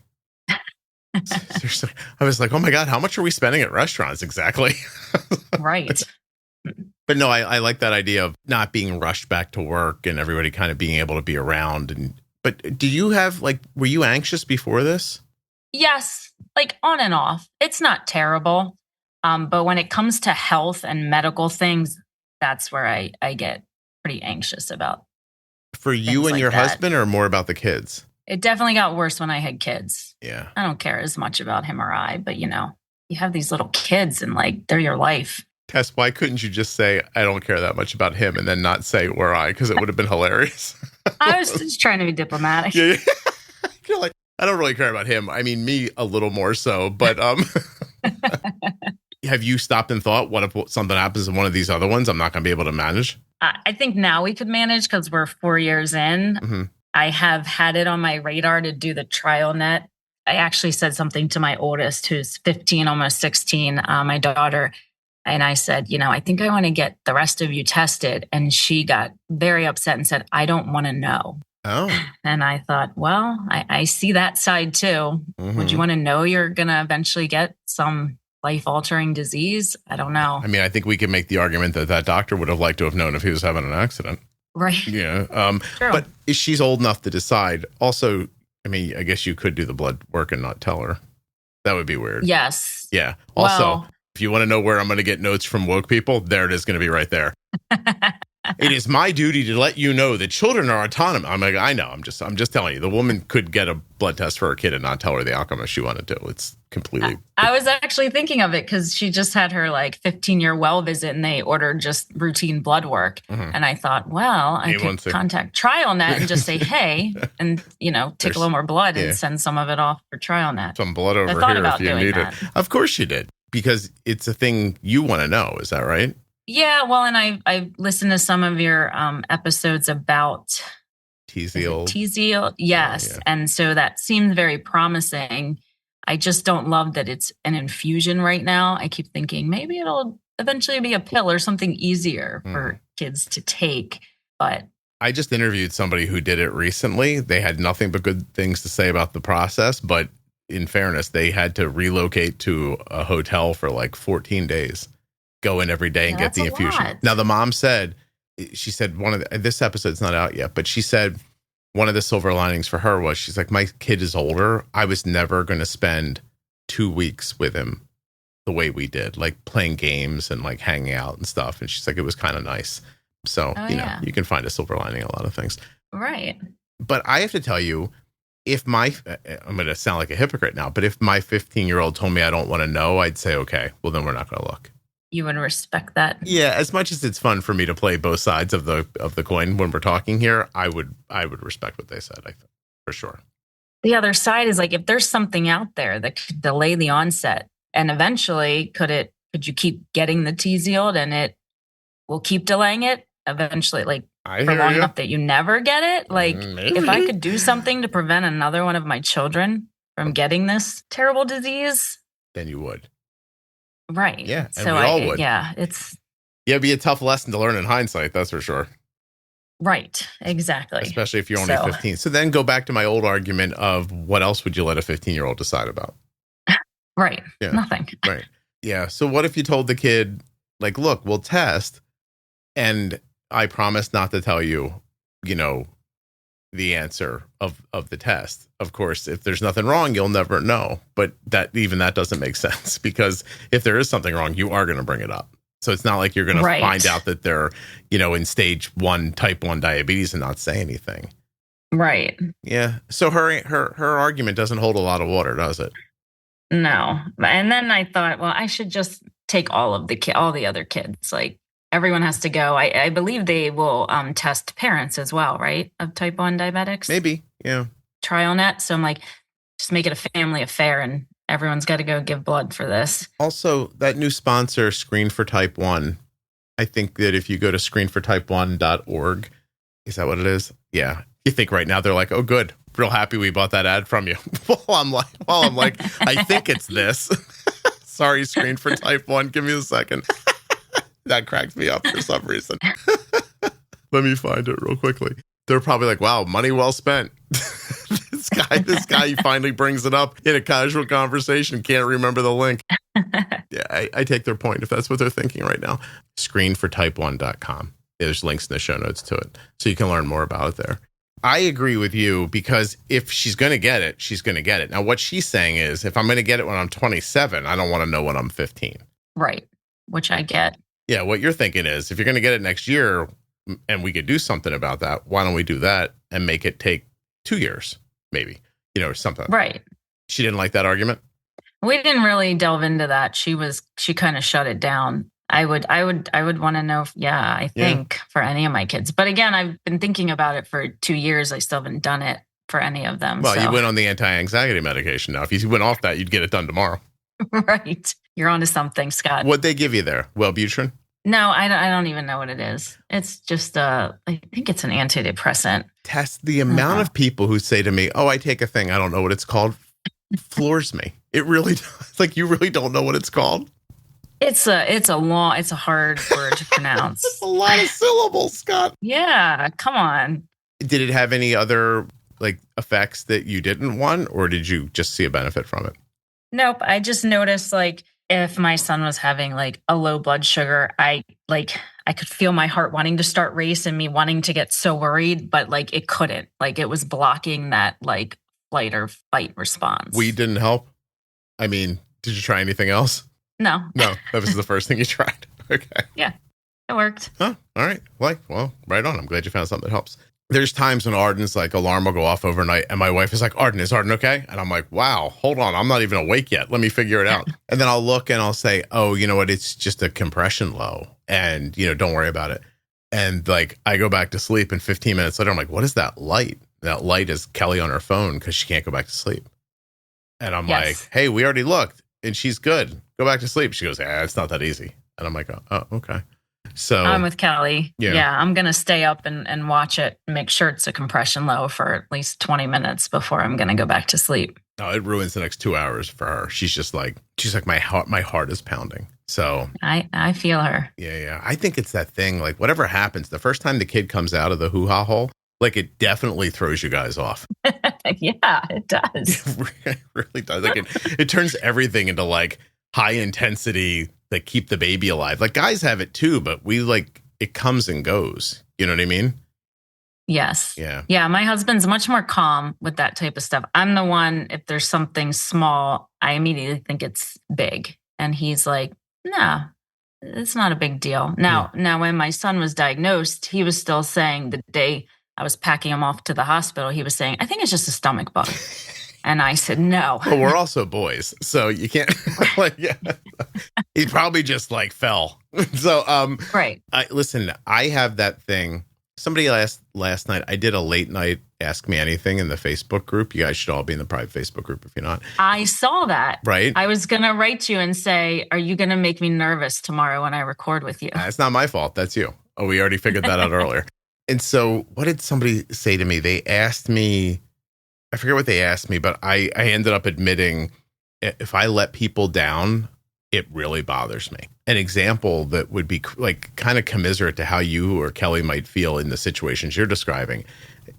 Seriously. I was like, oh my God, how much are we spending at restaurants exactly? Right. But no, I like that idea of not being rushed back to work and everybody kind of being able to be around. But did you have were you anxious before this? Yes, like on and off. It's not terrible. But when it comes to health and medical things, that's where I get pretty anxious about For you things and like your that. husband, or more about the kids? It definitely got worse when I had kids. Yeah. I don't care as much about him or I, but you have these little kids and like they're your life. Tess, why couldn't you just say, I don't care that much about him, and then not say or I? Because it would have been hilarious. I was just trying to be diplomatic. Yeah. You're like, I don't really care about him. I mean, me a little more so, but have you stopped and thought, what if something happens to one of these other ones I'm not going to be able to manage? I think now we could manage because we're 4 years in. Mm-hmm. I have had it on my radar to do the trial net. I actually said something to my oldest, who's 15, almost 16, my daughter. And I said, I think I want to get the rest of you tested. And she got very upset and said, I don't want to know. Oh. And I thought, well, I see that side too. Mm-hmm. Would you want to know you're going to eventually get some life-altering disease? I don't know. I mean, I think we can make the argument that doctor would have liked to have known if he was having an accident. Right. Yeah. True. But she's old enough to decide. Also, I mean, I guess you could do the blood work and not tell her. That would be weird. Yes. Yeah. Also, if you want to know where I'm going to get notes from woke people, there it is going to be right there. It is my duty to let you know that children are autonomous. I'm like, I know. I'm just telling you. The woman could get a blood test for her kid and not tell her the outcome if she wanted to. It's completely. I was actually thinking of it because she just had her 15-year well visit and they ordered just routine blood work. Mm-hmm. And I thought, well, I could contact TrialNet and just say, hey, and, take a little more blood and send some of it off for TrialNet. Some blood over here if you need it. Of course you did, because it's a thing you want to know. Is that right? Yeah, well, and I listened to some of your episodes about Tzield. Yes, yeah. And so that seems very promising. I just don't love that it's an infusion right now. I keep thinking maybe it'll eventually be a pill or something easier for kids to take. But I just interviewed somebody who did it recently. They had nothing but good things to say about the process, but in fairness, they had to relocate to a hotel for 14 days. Go in every day and get the infusion. Now, the mom said, this episode's not out yet, but she said one of the silver linings for her was, she's like, my kid is older. I was never going to spend 2 weeks with him the way we did, playing games and hanging out and stuff. And she's like, it was kind of nice. So, you can find a silver lining in a lot of things. Right. But I have to tell you, I'm going to sound like a hypocrite now, but if my 15-year-old told me I don't want to know, I'd say, okay, well, then we're not going to look. You would respect that. Yeah, as much as it's fun for me to play both sides of the coin when we're talking here, I would respect what they said, I think, for sure. The other side is if there's something out there that could delay the onset, and eventually could you keep getting the Tzield and it will keep delaying it eventually, for long enough that you never get it? Maybe. If I could do something to prevent another one of my children from getting this terrible disease, then you would. Right. Yeah. And so we all would. Yeah. It'd be a tough lesson to learn in hindsight. That's for sure. Right. Exactly. Especially if you're only 15. So then go back to my old argument of what else would you let a 15-year-old decide about? Right. Yeah. Nothing. Right. Yeah. So what if you told the kid, look, we'll test and I promise not to tell you, the answer of the test. Of course, if there's nothing wrong, you'll never know. But that doesn't make sense, because if there is something wrong, you are going to bring it up. So it's not like you're going to find out that they're, in stage 1, type 1 diabetes and not say anything. Right. Yeah. So her argument doesn't hold a lot of water, does it? No. And then I thought, well, I should just take all the other kids. Everyone has to go. I believe they will test parents as well, right? Of type 1 diabetics. Maybe, yeah. TrialNet. So I'm just make it a family affair and everyone's got to go give blood for this. Also, that new sponsor, Screen for Type 1, I think that if you go to screenfortype1.org, is that what it is? Yeah. You think right now they're like, oh, good. Real happy we bought that ad from you. While I'm like, I think it's this. Sorry, Screen for Type 1. Give me a second. That cracks me up for some reason. Let me find it real quickly. They're probably like, wow, money well spent. This guy finally brings it up in a casual conversation. Can't remember the link. Yeah, I take their point if that's what they're thinking right now. Screenfortype1.com. There's links in the show notes to it, so you can learn more about it there. I agree with you, because if she's going to get it, she's going to get it. Now, what she's saying is, if I'm going to get it when I'm 27, I don't want to know when I'm 15. Right, which I get. Yeah, what you're thinking is, if you're going to get it next year, and we could do something about that. Why don't we do that and make it take 2 years, maybe, or something. Right. She didn't like that argument. We didn't really delve into that. She kind of shut it down. I would want to know if, I think for any of my kids. But again, I've been thinking about it for 2 years. I still haven't done it for any of them. Well, you went on the anti-anxiety medication now. If you went off that, you'd get it done tomorrow. Right. You're onto something, Scott. What'd they give you there? Wellbutrin? No, I don't even know what it is. It's just, I think it's an antidepressant. Tess, the amount of people who say to me, oh, I take a thing, I don't know what it's called, floors me. It really does. Like, you really don't know what it's called? It's a hard word to pronounce. It's a lot of syllables, Scott. Yeah, come on. Did it have any other effects that you didn't want, or did you just see a benefit from it? Nope. I just noticed if my son was having a low blood sugar, I could feel my heart wanting to start racing, me wanting to get so worried, but it couldn't. It was blocking that flight or fight response. We didn't help. I mean, did you try anything else? No. No, that was the first thing you tried. Okay. Yeah, it worked. Huh. All right. Well, right on. I'm glad you found something that helps. There's times when Arden's alarm will go off overnight and my wife is like, Arden, is Arden okay? And I'm like, wow, hold on. I'm not even awake yet. Let me figure it out. And then I'll look and I'll say, oh, you know what? It's just a compression low and, don't worry about it. And I go back to sleep and 15 minutes later, I'm like, what is that light? That light is Kelly on her phone because she can't go back to sleep. And I'm like, hey, we already looked and she's good. Go back to sleep. She goes, it's not that easy. And I'm like, oh, okay. So I'm with Kelly. Yeah, I'm going to stay up and watch it, make sure it's a compression low for at least 20 minutes before I'm going to go back to sleep. No, it ruins the next 2 hours for her. She's like, my heart is pounding. So I feel her. Yeah. I think it's that thing, whatever happens, the first time the kid comes out of the hoo-ha hole, it definitely throws you guys off. Yeah, it does. It really does. It turns everything into high intensity, keep the baby alive. Guys have it too, but we it comes and goes. You know what I mean? Yes. Yeah. Yeah. My husband's much more calm with that type of stuff. I'm the one, if there's something small, I immediately think it's big. And he's like, nah, it's not a big deal. Now, when my son was diagnosed, he was still saying the day I was packing him off to the hospital, he was saying, I think it's just a stomach bug. And I said, no. Well, we're also boys, so you can't He probably just fell. So, right. Listen, I have that thing. Somebody last night, I did a late night Ask Me Anything in the Facebook group. You guys should all be in the private Facebook group if you're not. I saw that. Right. I was going to write you and say, are you going to make me nervous tomorrow when I record with you? It's not my fault. That's you. Oh, we already figured that out earlier. And so what did somebody say to me? They asked me, I forget what they asked me, but I ended up admitting if I let people down, it really bothers me. An example that would be kind of commiserate to how you or Kelly might feel in the situations you're describing.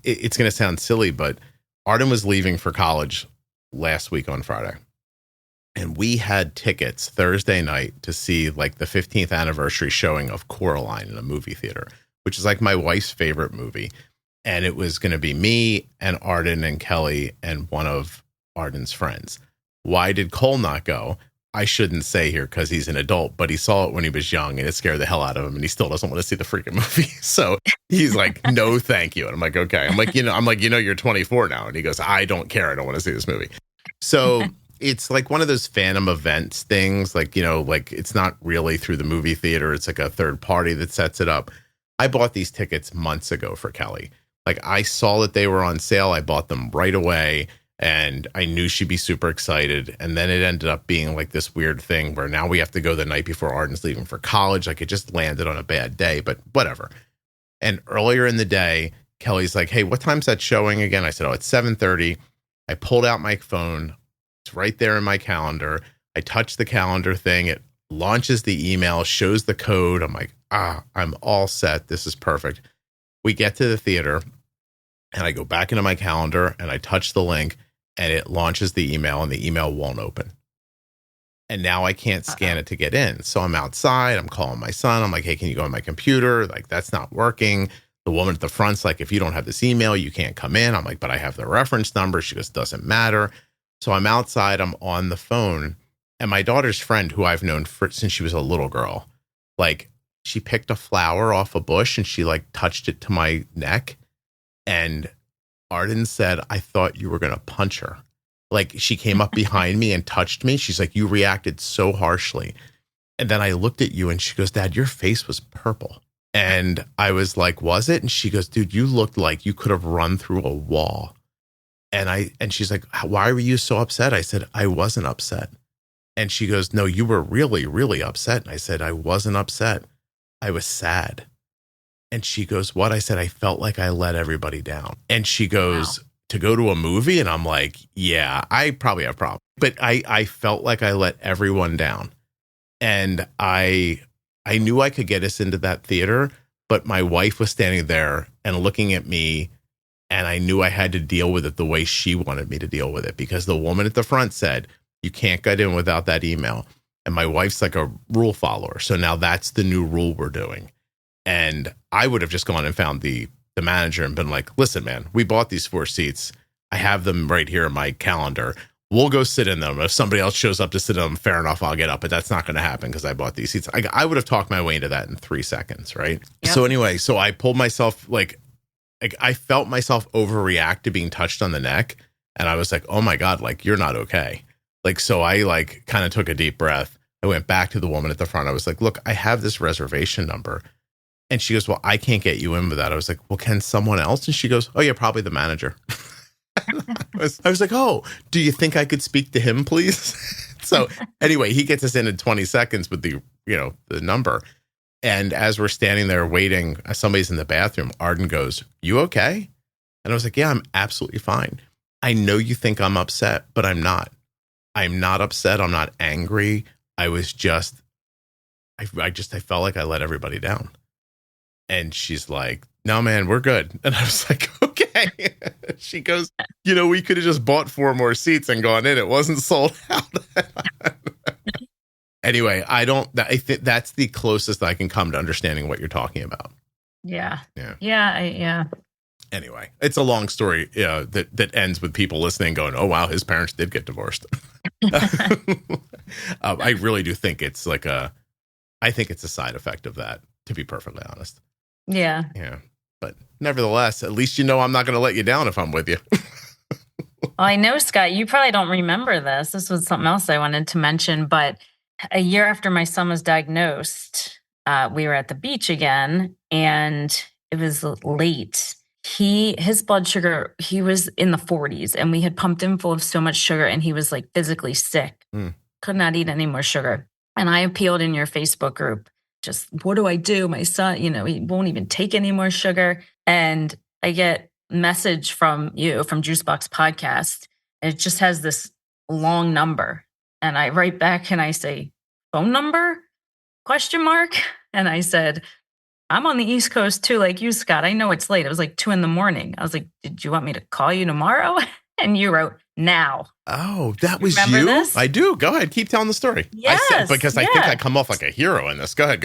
It's going to sound silly, but Arden was leaving for college last week on Friday. And we had tickets Thursday night to see the 15th anniversary showing of Coraline in a movie theater, which is my wife's favorite movie. And it was going to be me and Arden and Kelly and one of Arden's friends. Why did Cole not go? I shouldn't say here because he's an adult, but he saw it when he was young and it scared the hell out of him. And he still doesn't want to see the freaking movie. So he's like, no, thank you. And I'm like, okay. I'm like, you're 24 now. And he goes, I don't care. I don't want to see this movie. So it's one of those Phantom events things. It's not really through the movie theater. It's a third party that sets it up. I bought these tickets months ago for Kelly. I saw that they were on sale. I bought them right away. And I knew she'd be super excited. And then it ended up being this weird thing where now we have to go the night before Arden's leaving for college. It just landed on a bad day, but whatever. And earlier in the day, Kelly's like, hey, what time's that showing again? I said, it's 7:30. I pulled out my phone. It's right there in my calendar. I touched the calendar thing. It launches the email, shows the code. I'm like, I'm all set. This is perfect. We get to the theater and I go back into my calendar and I touch the link. And it launches the email and the email won't open. And now I can't scan it to get in. So I'm outside. I'm calling my son. I'm like, hey, can you go on my computer? That's not working. The woman at the front's like, if you don't have this email, you can't come in. I'm like, but I have the reference number. She goes, doesn't matter. So I'm outside. I'm on the phone. And my daughter's friend, who I've known since she was a little girl, she picked a flower off a bush and she like touched it to my neck. And Arden said, I thought you were going to punch her. Like she came up behind me and touched me. She's like, you reacted so harshly. And then I looked at you and she goes, Dad, your face was purple. And I was like, was it? And she goes, dude, you looked like you could have run through a wall. And she's like, why were you so upset? I said, I wasn't upset. And she goes, no, you were really, really upset. And I said, I wasn't upset. I was sad. And she goes, what? I said, I felt like I let everybody down. And she goes, wow. To go to a movie? And I'm like, yeah, I probably have problems. But I felt like I let everyone down. And I knew I could get us into that theater, but my wife was standing there and looking at me, and I knew I had to deal with it the way she wanted me to deal with it, because the woman at the front said, you can't get in without that email. And my wife's like a rule follower. So now that's the new rule we're doing. And I would have just gone and found the manager and been like, listen, man, we bought these 4 seats. I have them right here in my calendar. We'll go sit in them. If somebody else shows up to sit in them, fair enough, I'll get up. But that's not going to happen because I bought these seats. I would have talked my way into that in 3 seconds, right? Yep. So anyway, so I pulled myself, like I felt myself overreact to being touched on the neck. And I was like, oh my God, like, you're not okay. Like, so I like kind of took a deep breath. I went back to the woman at the front. I was like, look, I have this reservation number. And she goes, well, I can't get you in with that. I was like, well, can someone else? And she goes, oh yeah, probably the manager. I was like, oh, do you think I could speak to him, please? So anyway, he gets us in 20 seconds with the number. And as we're standing there waiting, somebody's in the bathroom. Arden goes, you okay? And I was like, yeah, I'm absolutely fine. I know you think I'm upset, but I'm not. I'm not upset. I'm not angry. I was just, I felt like I let everybody down. And she's like, no, man, we're good. And I was like, okay. She goes, we could have just bought 4 more seats and gone in. It wasn't sold out. Anyway, I think that's the closest I can come to understanding what you're talking about. Yeah. Yeah. Anyway, it's a long story that ends with people listening going, oh, wow, his parents did get divorced. I really do think it's I think it's a side effect of that, to be perfectly honest. Yeah. Yeah. But nevertheless, at least I'm not going to let you down if I'm with you. Well, I know, Scott, you probably don't remember this. This was something else I wanted to mention. But a year after my son was diagnosed, we were at the beach again, and it was late. His blood sugar, he was in the 40s, and we had pumped him full of so much sugar, and he was like physically sick. Could not eat any more sugar. And I appealed in your Facebook group. Just, what do I do? My son, he won't even take any more sugar. And I get a message from you, from Juicebox Podcast. And it just has this long number. And I write back and I say, phone number? ? And I said, I'm on the East Coast too, like you, Scott. I know it's late. It was like 2 a.m. I was like, did you want me to call you tomorrow? And you wrote, now. Oh, that was you? This? I do. Go ahead. Keep telling the story. Yes. Because I think I come off like a hero in this. Go ahead.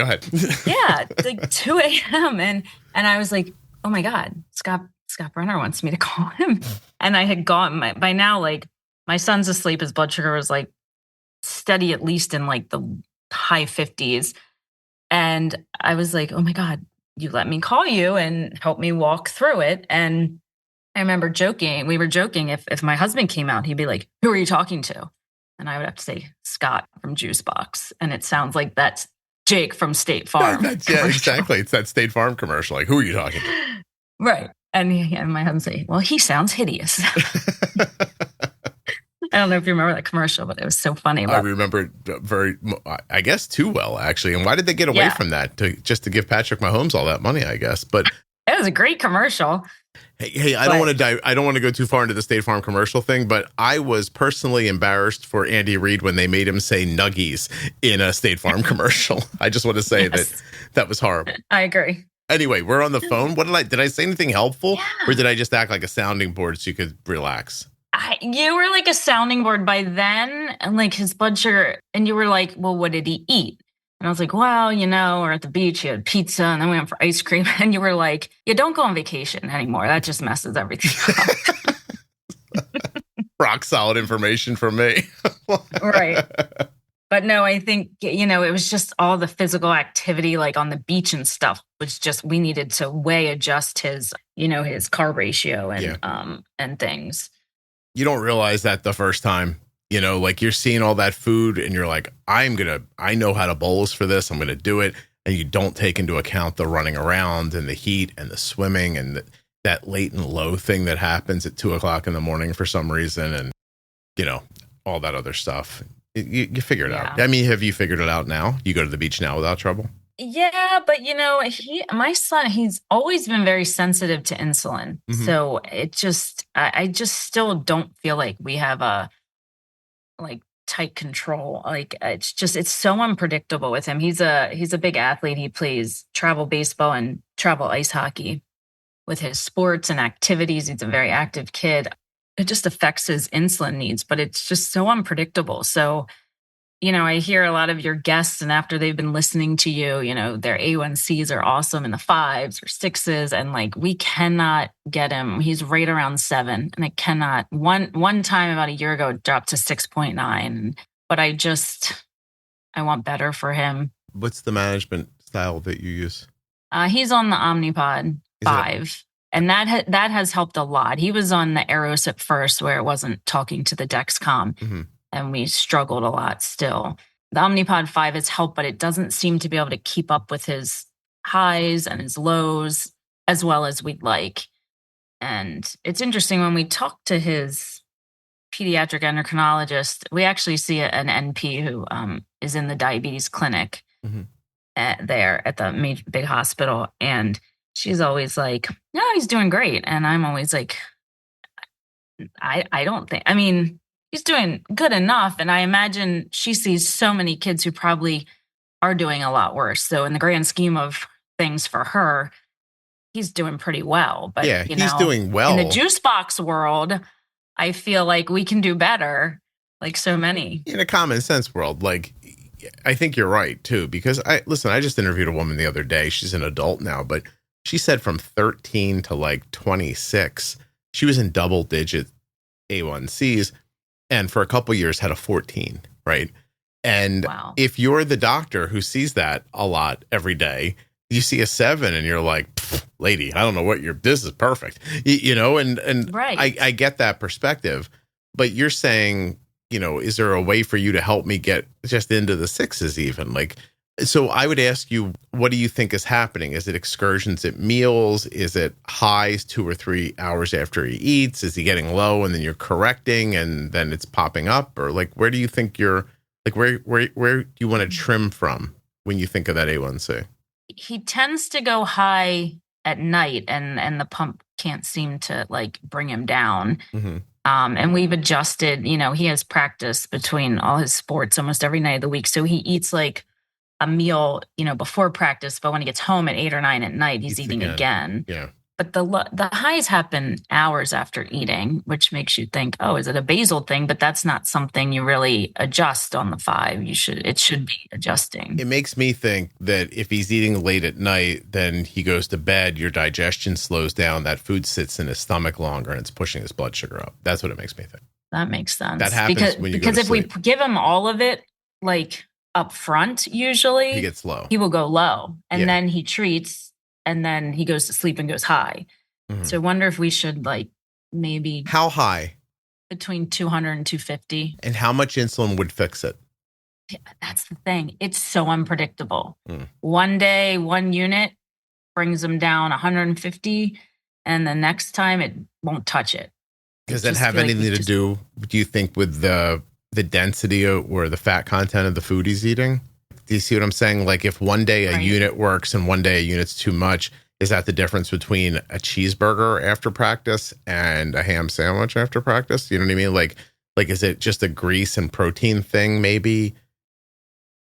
Yeah. It's like 2 a.m. And I was like, oh my God, Scott Brenner wants me to call him. And I had gone by now, like my son's asleep. His blood sugar was like steady, at least in like the high 50s. And I was like, oh my God, you let me call you and help me walk through it. And I remember we were joking, if my husband came out, he'd be like, who are you talking to? And I would have to say, Scott from Juicebox. And it sounds like that's Jake from State Farm. Yeah, exactly. It's that State Farm commercial. Like, who are you talking to? Right. And my husband say, well, he sounds hideous. I don't know if you remember that commercial, but it was so funny. I remember it I guess too well, actually. And why did they get away from that? Just to give Patrick Mahomes all that money, I guess. But it was a great commercial. Hey, I don't want to go too far into the State Farm commercial thing, but I was personally embarrassed for Andy Reid when they made him say nuggies in a State Farm commercial. I just want to say that was horrible. I agree. Anyway, we're on the phone. Did I say anything helpful, or did I just act like a sounding board so you could relax? You were like a sounding board by then, and like his blood sugar, and you were like, well, what did he eat? And I was like, well, we're at the beach, he had pizza, and then we went for ice cream. And you were like, yeah, don't go on vacation anymore. That just messes everything up. Rock solid information from me. Right. But no, I think, it was just all the physical activity, like on the beach and stuff, was just, we needed to adjust his, his carb ratio and things. You don't realize that the first time, like you're seeing all that food and you're like, I know how to bolus for this. I'm going to do it. And you don't take into account the running around and the heat and the swimming and that late and low thing that happens at 2:00 in the morning for some reason. And, all that other stuff. You figure it out. I mean, have you figured it out now? You go to the beach now without trouble? Yeah, but my son, he's always been very sensitive to insulin. Mm-hmm. So I just still don't feel like we have a tight control. Like it's so unpredictable with him. He's a big athlete. He plays travel baseball and travel ice hockey with his sports and activities. He's a very active kid. It just affects his insulin needs, but it's just so unpredictable. So, I hear a lot of your guests, and after they've been listening to you, their A1Cs are awesome in the 5s or 6s. And we cannot get him. He's right around 7. And I cannot, one time about a year ago, it dropped to 6.9. But I want better for him. What's the management style that you use? He's on the Omnipod 5. And that has helped a lot. He was on the Eros at first, where it wasn't talking to the Dexcom. Mm-hmm. And we struggled a lot still. The Omnipod 5 has helped, but it doesn't seem to be able to keep up with his highs and his lows as well as we'd like. And it's interesting, when we talk to his pediatric endocrinologist, we actually see an NP who is in the diabetes clinic there at the big hospital. And she's always like, no, he's doing great. And I'm always like, I don't think, he's doing good enough. And I imagine she sees so many kids who probably are doing a lot worse. So in the grand scheme of things for her, he's doing pretty well. But yeah, he's doing well. In the Juicebox world, I feel like we can do better, like so many. In a common sense world, I think you're right too, because I just interviewed a woman the other day. She's an adult now, but she said from 13 to 26, she was in double digit A1Cs. And for a couple years had a 14, right? And if you're the doctor who sees that a lot every day, you see a 7 and you're like, lady, I don't know this is perfect. And right. I get that perspective, but you're saying, is there a way for you to help me get just into the 6s even? So I would ask you, what do you think is happening? Is it excursions at meals? Is it highs 2 or 3 hours after he eats? Is he getting low and then you're correcting and then it's popping up? Or where do you think where do you want to trim from when you think of that A1C? He tends to go high at night and the pump can't seem to bring him down. Mm-hmm. And we've adjusted, he has practice between all his sports almost every night of the week. So he eats a meal, before practice, but when he gets home at 8 or 9 at night, he's eating again. Yeah. But the highs happen hours after eating, which makes you think, oh, is it a basal thing? But that's not something you really adjust on the 5. It should be adjusting. It makes me think that if he's eating late at night, then he goes to bed, your digestion slows down, that food sits in his stomach longer and it's pushing his blood sugar up. That's what it makes me think. That makes sense. That happens because if we give him all of it, up front, usually he gets low. He will go low, and then he treats, and then he goes to sleep and goes high. Mm-hmm. So I wonder if we should maybe how high? Between 200 and 250. And how much insulin would fix it? Yeah, that's the thing. It's so unpredictable. One day, 1 unit brings them down 150, and the next time it won't touch it. Does that have anything to do you think, with the density or the fat content of the food he's eating? Do you see what I'm saying? If one day a unit works and one day a unit's too much, is that the difference between a cheeseburger after practice and a ham sandwich after practice? You know what I mean? Is it just a grease and protein thing maybe?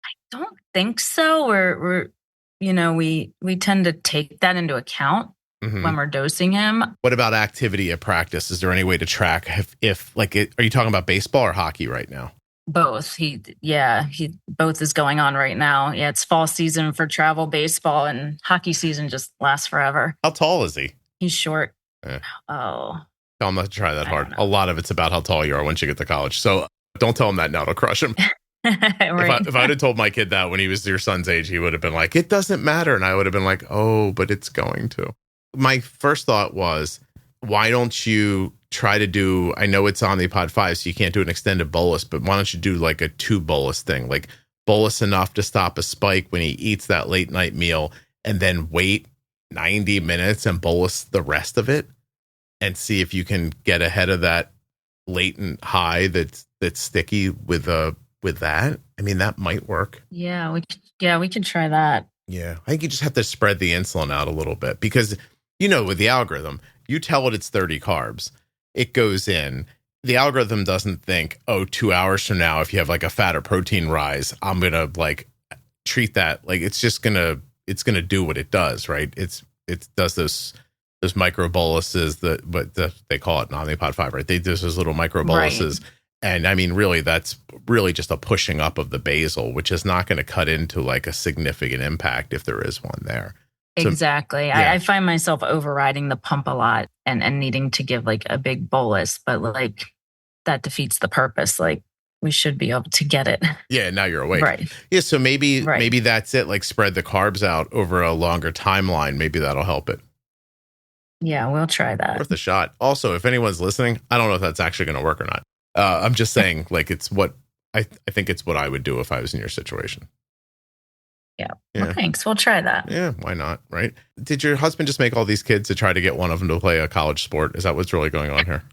I don't think so. We tend to take that into account. Mm-hmm. When we're dosing him. What about activity at practice? Is there any way to track if are you talking about baseball or hockey right now? Both. Both is going on right now. Yeah, it's fall season for travel baseball, and hockey season just lasts forever. How tall is he? He's short. Oh. Tell him not to try that hard. A lot of it's about how tall you are once you get to college. So don't tell him that now. It'll crush him. Right. If I'd have told my kid that when he was your son's age, he would have been like, it doesn't matter. And I would have been like, oh, but it's going to. My first thought was, why don't you try to do, I know it's Omnipod 5, so you can't do an extended bolus, but why don't you do like a 2 bolus thing? Like bolus enough to stop a spike when he eats that late night meal and then wait 90 minutes and bolus the rest of it and see if you can get ahead of that latent high that's sticky with that. I mean, that might work. Yeah, we could try that. Yeah. I think you just have to spread the insulin out a little bit because, with the algorithm, you tell it it's 30 carbs. It goes in. The algorithm doesn't think, 2 hours from now, if you have like a fat or protein rise, I'm going to like treat that. Like it's going to do what it does, right? It does those micro boluses they call it an Omnipod 5, right? They do those little micro boluses. Right. And I mean, really, that's really just a pushing up of the basal, which is not going to cut into like a significant impact if there is one there. So, exactly. Yeah. I find myself overriding the pump a lot and needing to give like a big bolus, but like that defeats the purpose. Like we should be able to get it. Yeah. Now you're awake. Right. Yeah. So maybe that's it. Like spread the carbs out over a longer timeline. Maybe that'll help it. Yeah, we'll try that. Worth a shot. Also, if anyone's listening, I don't know if that's actually going to work or not. I'm just saying, like, it's what I think it's what I would do if I was in your situation. Yeah. Well, thanks. We'll try that. Yeah. Why not? Right. Did your husband just make all these kids to try to get one of them to play a college sport? Is that what's really going on here?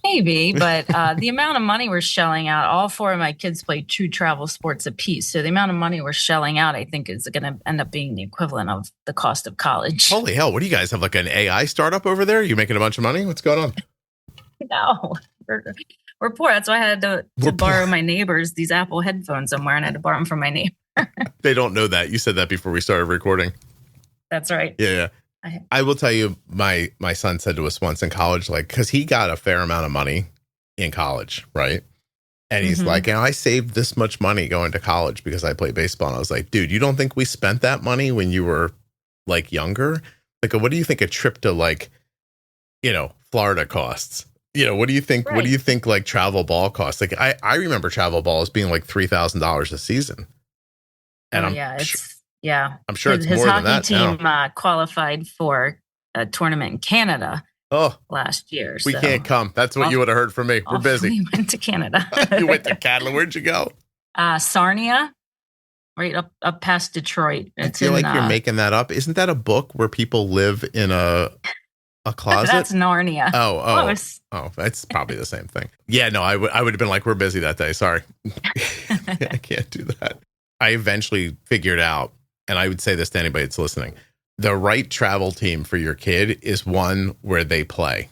Maybe, but the amount of money we're shelling out, all 4 of my kids play 2 travel sports apiece. So the amount of money we're shelling out, I think, is going to end up being the equivalent of the cost of college. Holy hell. What do you guys have? Like an AI startup over there? You making a bunch of money? What's going on? No, we're poor. That's why I had to borrow my neighbors these Apple headphones somewhere, and I had to borrow them from my neighbor. They don't know that. You said that before we started recording. That's right. Yeah. I will tell you, my son said to us once in college, like, because he got a fair amount of money in college, right? And he's like, I saved this much money going to college because I play baseball. And I was like, dude, you don't think we spent that money when you were like younger? Like, what do you think a trip to like, Florida costs? What do you think? Right. What do you think like travel ball costs? Like, I remember travel ball as being like $3,000 a season. And I'm sure it's more than that. His hockey team qualified for a tournament in Canada last year. We can't come. That's what you would have heard from me. We're busy. We went to Canada. You went to Canada. Where'd you go? Sarnia, right up past Detroit. I feel like you're making that up. Isn't that a book where people live in a closet? That's Narnia. Oh, that's probably the same thing. Yeah, no, I would have been like, we're busy that day. Sorry. I can't do that. I eventually figured out, and I would say this to anybody that's listening, the right travel team for your kid is one where they play.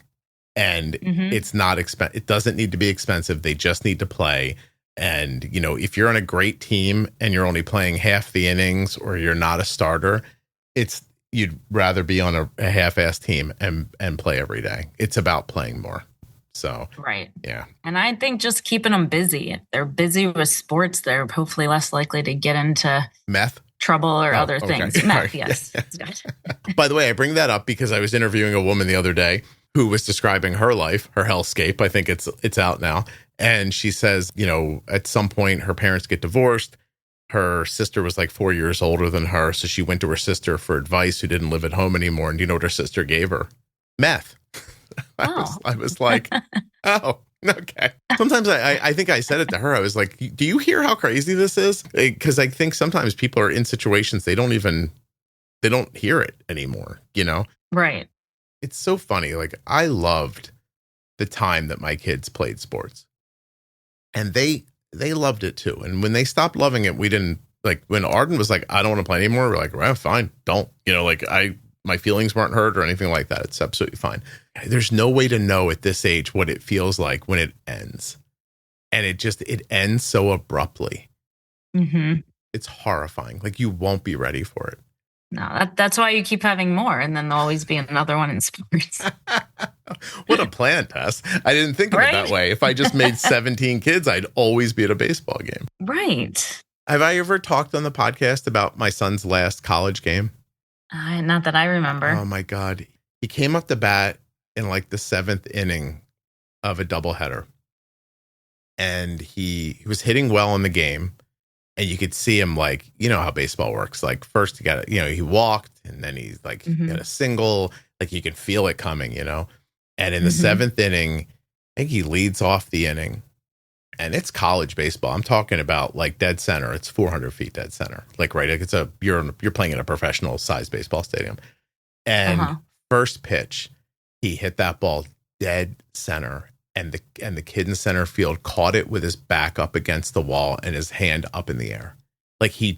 And it's not it doesn't need to be expensive. They just need to play. And, if you're on a great team and you're only playing half the innings or you're not a starter, you'd rather be on a half-assed team and play every day. It's about playing more. So, right. Yeah. And I think just keeping them busy. If they're busy with sports, they're hopefully less likely to get into meth, trouble, or other things. Meth, yes. By the way, I bring that up because I was interviewing a woman the other day who was describing her life, her hellscape. I think it's out now. And she says, at some point her parents get divorced. Her sister was like 4 years older than her. So she went to her sister for advice, who didn't live at home anymore. And do you know what her sister gave her? Meth. I was like, oh, okay. Sometimes I think I said it to her. I was like, do you hear how crazy this is? Because I think sometimes people are in situations they don't hear it anymore, Right. It's so funny. Like, I loved the time that my kids played sports. And they loved it too. And when they stopped loving it, we didn't, like, when Arden was like, I don't want to play anymore, we're like, well, fine, don't. My feelings weren't hurt or anything like that. It's absolutely fine. There's no way to know at this age what it feels like when it ends. And it ends so abruptly. It's horrifying. Like, you won't be ready for it. No, that's why you keep having more. And then there'll always be another one in sports. What a plan, Tess. I didn't think of it that way. If I just made 17 kids, I'd always be at a baseball game. Right. Have I ever talked on the podcast about my son's last college game? Not that I remember. Oh, my God. He came up to bat in like the 7th inning of a doubleheader. and he was hitting well in the game. And you could see him, like, you know how baseball works. Like, first he walked, and then he's like, he got a single. Like, you can feel it coming, And in the seventh inning, I think he leads off the inning. And it's college baseball. I'm talking about like dead center. It's 400 feet dead center. Like, right, like you're playing in a professional size baseball stadium. And first pitch, he hit that ball dead center. And the kid in center field caught it with his back up against the wall and his hand up in the air. Like he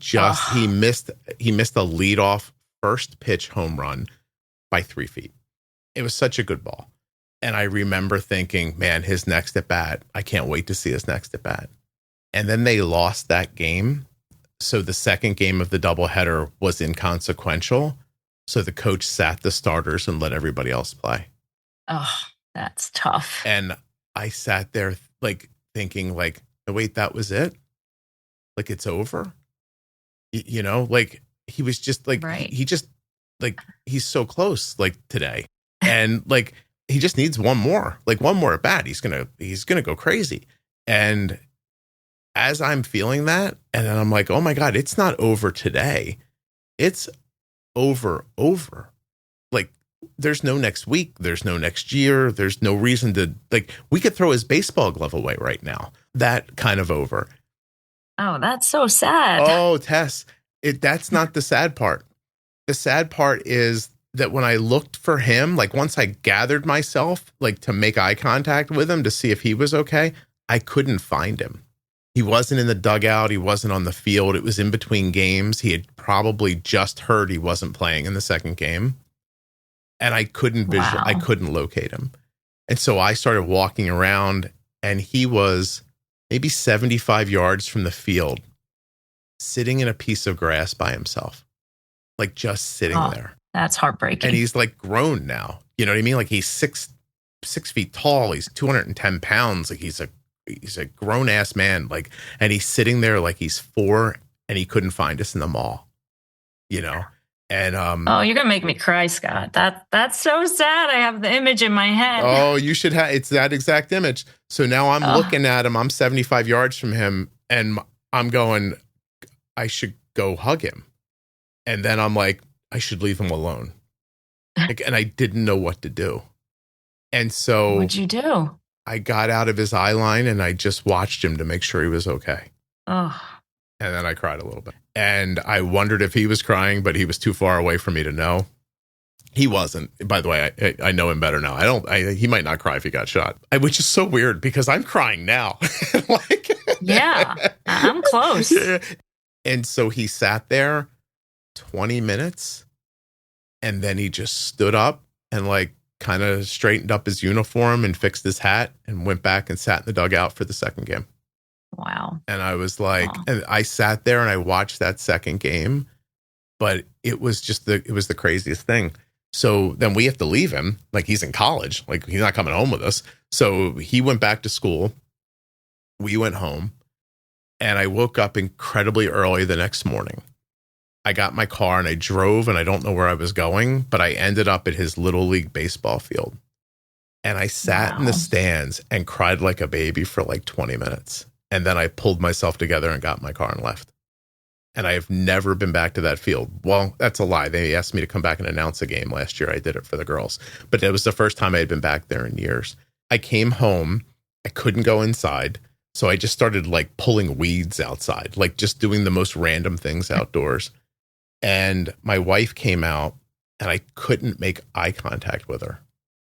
missed a leadoff first pitch home run by 3 feet. It was such a good ball. And I remember thinking, man, his next at bat, I can't wait to see his next at bat. And then they lost that game. So the second game of the doubleheader was inconsequential. So the coach sat the starters and let everybody else play. Oh, that's tough. And I sat there like thinking like, wait, that was it? Like, it's over? Like he was just like, he just like, he's so close like today. And like, he just needs one more at bat. He's going to go crazy. And as I'm feeling that, and then I'm like, oh my God, it's not over today. It's over. Like, there's no next week. There's no next year. There's no reason to, like, we could throw his baseball glove away right now. That kind of over. Oh, that's so sad. Oh, Tess, that's not the sad part. The sad part is that when I looked for him, like once I gathered myself, like to make eye contact with him to see if he was okay, I couldn't find him. He wasn't in the dugout. He wasn't on the field. It was in between games. He had probably just heard he wasn't playing in the second game. And I couldn't I couldn't locate him. And so I started walking around, and he was maybe 75 yards from the field, sitting in a piece of grass by himself, like just sitting there. That's heartbreaking. And he's like grown now. You know what I mean? Like he's six feet tall. He's 210 pounds. Like he's a grown ass man. Like, and he's sitting there like he's 4, and he couldn't find us in the mall, And oh, you're gonna make me cry, Scott. That's so sad. I have the image in my head. Oh, you should have. It's that exact image. So now I'm looking at him. I'm 75 yards from him, and I'm going, I should go hug him. And then I'm like, I should leave him alone. Like, and I didn't know what to do. And so what'd you do? I got out of his eye line and I just watched him to make sure he was okay. Oh. And then I cried a little bit. And I wondered if he was crying, but he was too far away for me to know. He wasn't. By the way, I know him better now. He might not cry if he got shot, which is so weird because I'm crying now. Like, yeah, I'm close. And so he sat there 20 minutes, and then he just stood up and like kind of straightened up his uniform and fixed his hat and went back and sat in the dugout for the second game. Wow. And I was like, and I sat there and I watched that second game, but it was just it was the craziest thing. So then we have to leave him. Like, he's in college, like he's not coming home with us. So he went back to school. We went home, and I woke up incredibly early the next morning. I got my car and I drove, and I don't know where I was going, but I ended up at his little league baseball field. And I sat in the stands and cried like a baby for like 20 minutes. And then I pulled myself together and got in my car and left. And I have never been back to that field. Well, that's a lie. They asked me to come back and announce a game last year. I did it for the girls. But it was the first time I had been back there in years. I came home. I couldn't go inside. So I just started like pulling weeds outside, like just doing the most random things outdoors. And my wife came out, and I couldn't make eye contact with her.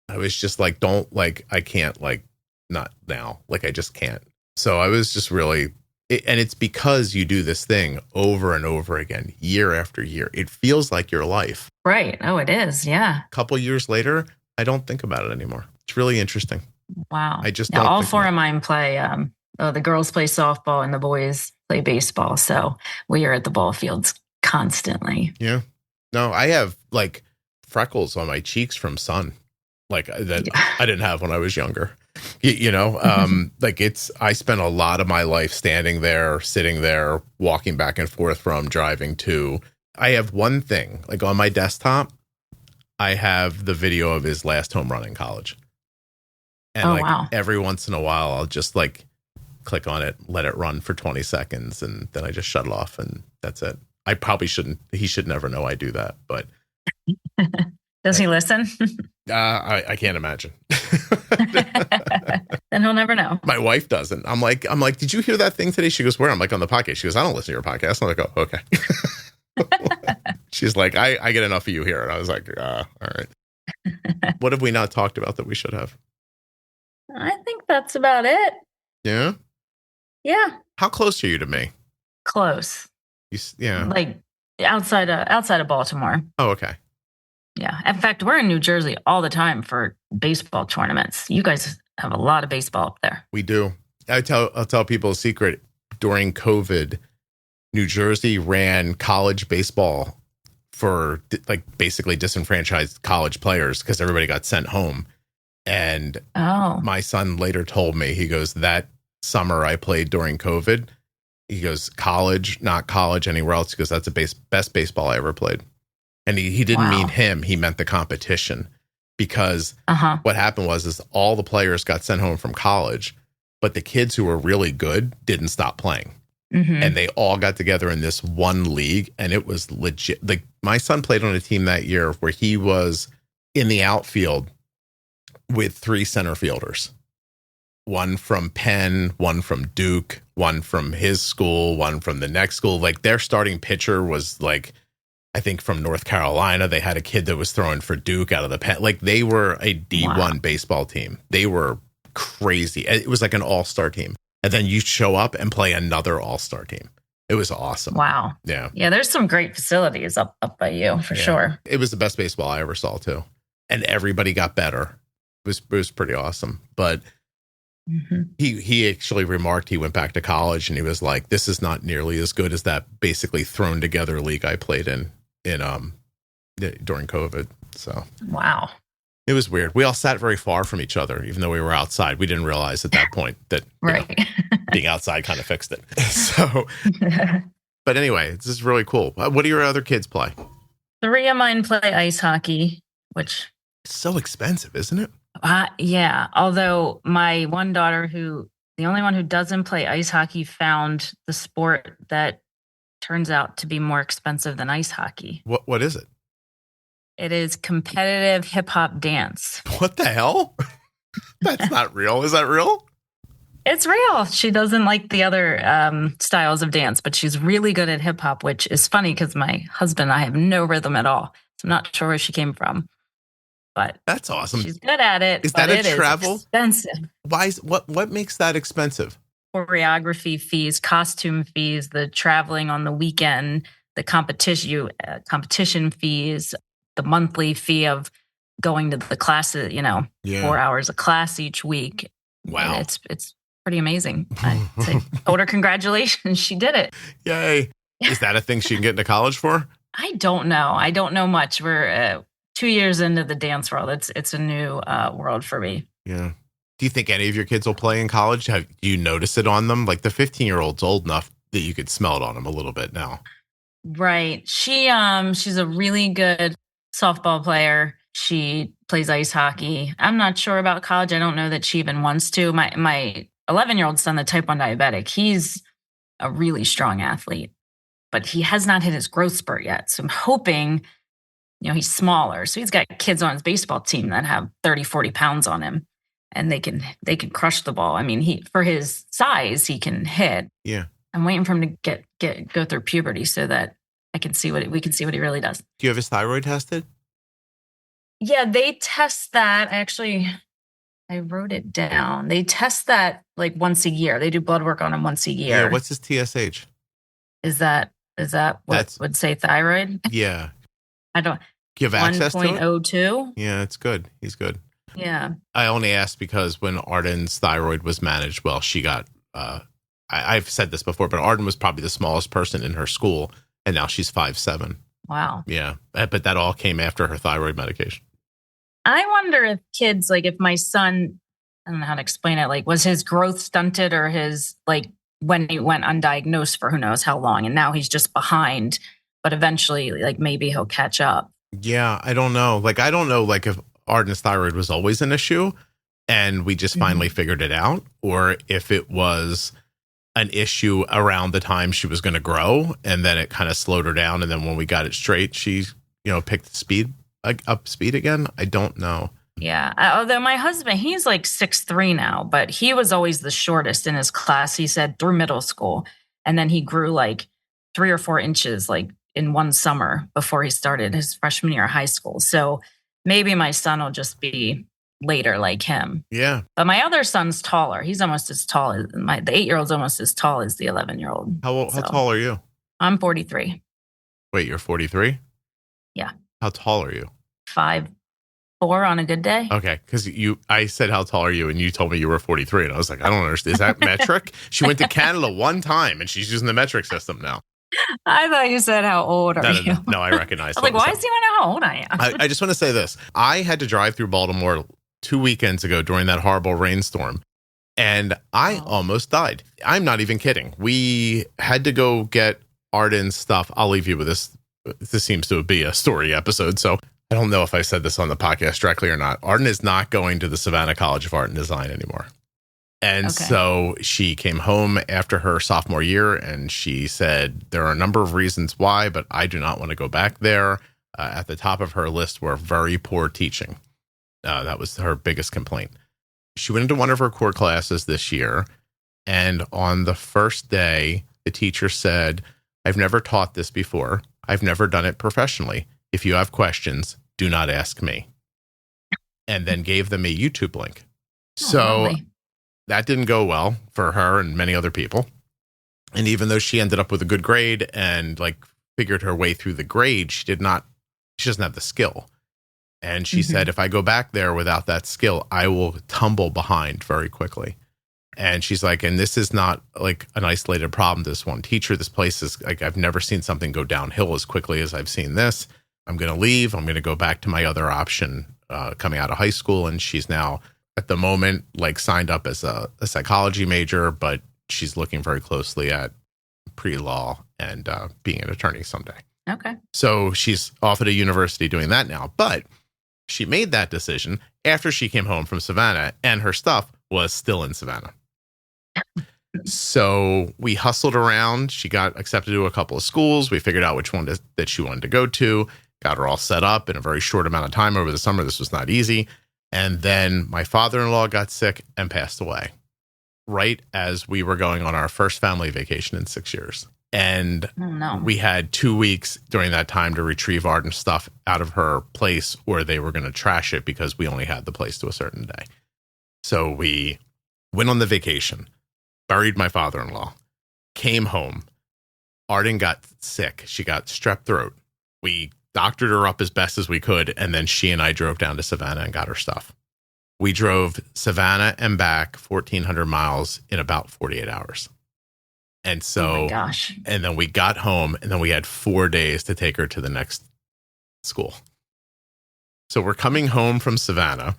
I was just like, I can't, like, not now. Like, I just can't. So I was just really, and it's because you do this thing over and over again, year after year. It feels like your life. Right. Oh, it is. Yeah. A couple years later, I don't think about it anymore. It's really interesting. Wow. I just now, don't. All 4 of mine play. The girls play softball and the boys play baseball. So we are at the ball fields constantly. Yeah. No, I have like freckles on my cheeks from sun, like that I didn't have when I was younger. Like I spent a lot of my life standing there, sitting there, walking back and forth from, driving to. I have one thing, like on my desktop, I have the video of his last home run in college. And every once in a while, I'll just like click on it, let it run for 20 seconds, and then I just shut it off, and that's it. I probably shouldn't. He should never know I do that, but does he listen? I can't imagine. Then he'll never know. My wife doesn't. I'm like, did you hear that thing today? She goes, where? I'm like, on the podcast. She goes, I don't listen to your podcast. I'm like, oh, okay. She's like, I get enough of you here. And I was like, all right. What have we not talked about that we should have? I think that's about it. Yeah? Yeah. How close are you to me? Close. Yeah. Like outside of Baltimore. Oh, okay. Yeah. In fact, we're in New Jersey all the time for baseball tournaments. You guys have a lot of baseball up there. We do. I'll tell people a secret. During COVID, New Jersey ran college baseball for like basically disenfranchised college players because everybody got sent home. And my son later told me, he goes, that summer I played during COVID, he goes, college, not college anywhere else. He goes, that's the best baseball I ever played. And he didn't mean him. He meant the competition, because what happened was all the players got sent home from college, but the kids who were really good didn't stop playing. Mm-hmm. And they all got together in this one league, and it was legit. Like, my son played on a team that year where he was in the outfield with 3 center fielders, one from Penn, one from Duke, one from his school, one from the next school. Like, their starting pitcher was like, I think from North Carolina. They had a kid that was throwing for Duke out of the Penn. Like, they were a D1 baseball team. They were crazy. It was like an all-star team. And then you show up and play another all-star team. It was awesome. Wow. Yeah. Yeah, there's some great facilities up by you, for sure. It was the best baseball I ever saw, too. And everybody got better. It was pretty awesome. But he actually remarked, he went back to college and he was like, this is not nearly as good as that basically thrown together league I played in during COVID. So wow. It was weird. We all sat very far from each other, even though we were outside. We didn't realize at that point that being outside kind of fixed it. So, but anyway, this is really cool. What do your other kids play? 3 of mine play ice hockey, which it's so expensive, isn't it? Yeah. Although my one daughter, the only one who doesn't play ice hockey, found the sport that turns out to be more expensive than ice hockey. What is it? It is competitive hip hop dance. What the hell? That's not real. Is that real? It's real. She doesn't like the other styles of dance, but she's really good at hip hop, which is funny because my husband and I have no rhythm at all. So I'm not sure where she came from. But that's awesome. She's good at it. Is that a travel? Expensive. Why what makes that expensive? Choreography fees, costume fees, the traveling on the weekend, the competition fees, the monthly fee of going to the classes, 4 hours of class each week. Wow. And it's pretty amazing. I told her congratulations. She did it. Yay. Is that a thing she can get into college for? I don't know. I don't know much. We're 2 years into the dance world. It's a new world for me. Yeah. Do you think any of your kids will play in college? Do you notice it on them? Like, the 15-year-old's old enough that you could smell it on them a little bit now. Right. She's a really good softball player. She plays ice hockey. I'm not sure about college. I don't know that she even wants to. My 11-year-old son, the type 1 diabetic, he's a really strong athlete, but he has not hit his growth spurt yet. So I'm hoping, he's smaller. So he's got kids on his baseball team that have 30, 40 pounds on him, and they can crush the ball. I mean, for his size, he can hit. Yeah. I'm waiting for him to go through puberty so that we can see what he really does. Do you have his thyroid tested? Yeah, they test that. Actually, I wrote it down. They test that like once a year. They do blood work on him once a year. Yeah. What's his TSH? Is that what would say thyroid? Yeah. I don't. Do you have access to it? 1.02. Yeah, it's good. He's good. Yeah. I only asked because when Arden's thyroid was managed, well, she got. I've said this before, but Arden was probably the smallest person in her school, and now she's 5'7". Wow. Yeah, but that all came after her thyroid medication. I wonder if kids, like if my son, I don't know how to explain it, like was his growth stunted or his, like when he went undiagnosed for who knows how long, and now he's just behind, but eventually like maybe he'll catch up. Yeah, I don't know. Like, I don't know like if Arden's thyroid was always an issue, and we just finally figured it out, or if it was an issue around the time she was going to grow, and then it kind of slowed her down. And then when we got it straight, she, picked up speed again. I don't know. Yeah. Although my husband, he's like 6'3" now, but he was always the shortest in his class. He said through middle school. And then he grew like 3 or 4 inches, like in one summer before he started his freshman year of high school. So maybe my son will just be later like him. Yeah. But my other son's taller. He's almost as tall as the 8-year-old's almost as tall as the 11-year-old. How tall are you? I'm 43. Wait, you're 43? Yeah. How tall are you? 5'4" on a good day. Okay, because I said how tall are you, and you told me you were 43, and I was like, I don't understand. Is that metric? She went to Canada one time, and she's using the metric system now. I thought you said how old are you? No, I recognize. I was like, why does he want to know how old I am? I just want to say this. I had to drive through Baltimore 2 weekends ago during that horrible rainstorm, and I almost died. I'm not even kidding. We had to go get Arden's stuff. I'll leave you with this. This seems to be a story episode, so I don't know if I said this on the podcast directly or not. Arden is not going to the Savannah College of Art and Design anymore. And so she came home after her sophomore year, and she said there are a number of reasons why, but I do not want to go back there. At the top of her list were very poor teaching. That was her biggest complaint. She went into one of her core classes this year, and on the first day, the teacher said, I've never taught this before. I've never done it professionally. If you have questions, do not ask me. And then gave them a YouTube link. So that didn't go well for her and many other people. And even though she ended up with a good grade and figured her way through the grade, she doesn't have the skill. And she said, if I go back there without that skill, I will tumble behind very quickly. And she's like, and this is not like an isolated problem. This one teacher, this place is like, I've never seen something go downhill as quickly as I've seen this. I'm going to leave. I'm going to go back to my other option coming out of high school. And she's now at the moment, signed up as a psychology major, but she's looking very closely at pre-law and being an attorney someday. Okay. So she's off at a university doing that now, but she made that decision after she came home from Savannah and her stuff was still in Savannah. So we hustled around. She got accepted to a couple of schools. We figured out which one that she wanted to go to, got her all set up in a very short amount of time over the summer. This was not easy. And then my father-in-law got sick and passed away right as we were going on our first family vacation in 6 years. And we had 2 weeks during that time to retrieve Arden's stuff out of her place, or they were going to trash it because we only had the place to a certain day. So we went on the vacation, buried my father-in-law, came home. Arden got sick. She got strep throat. We doctored her up as best as we could, and then she and I drove down to Savannah and got her stuff. We drove Savannah and back 1,400 miles in about 48 hours. And so, oh my gosh. And then we got home, and then we had 4 days to take her to the next school. So we're coming home from Savannah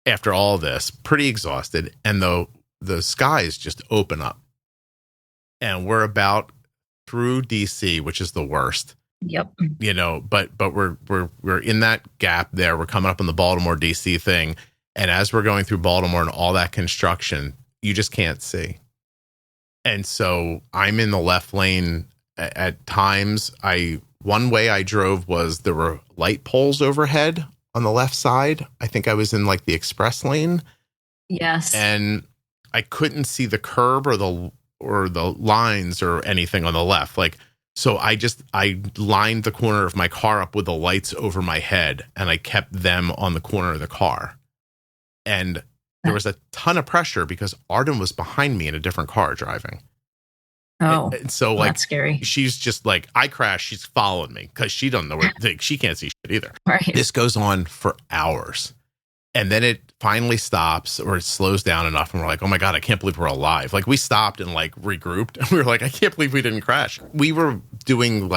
after all this, pretty exhausted, and the skies just open up. And we're about through DC, which is the worst. Yep. But we're in that gap there. We're coming up on the Baltimore DC thing. And as we're going through Baltimore and all that construction, you just can't see. And so I'm in the left lane at times. One way I drove was there were light poles overhead on the left side. I think I was in the express lane. Yes. And I couldn't see the curb or the lines or anything on the left. So I lined the corner of my car up with the lights over my head, and I kept them on the corner of the car. And there was a ton of pressure because Arden was behind me in a different car driving. Oh, and so that's scary. She's just I crash. She's following me because she doesn't know where she can't see shit either. Right. This goes on for hours. And then it finally stops, or it slows down enough. And we're like, oh my God, I can't believe we're alive. We stopped and regrouped. And we were like, I can't believe we didn't crash. We were doing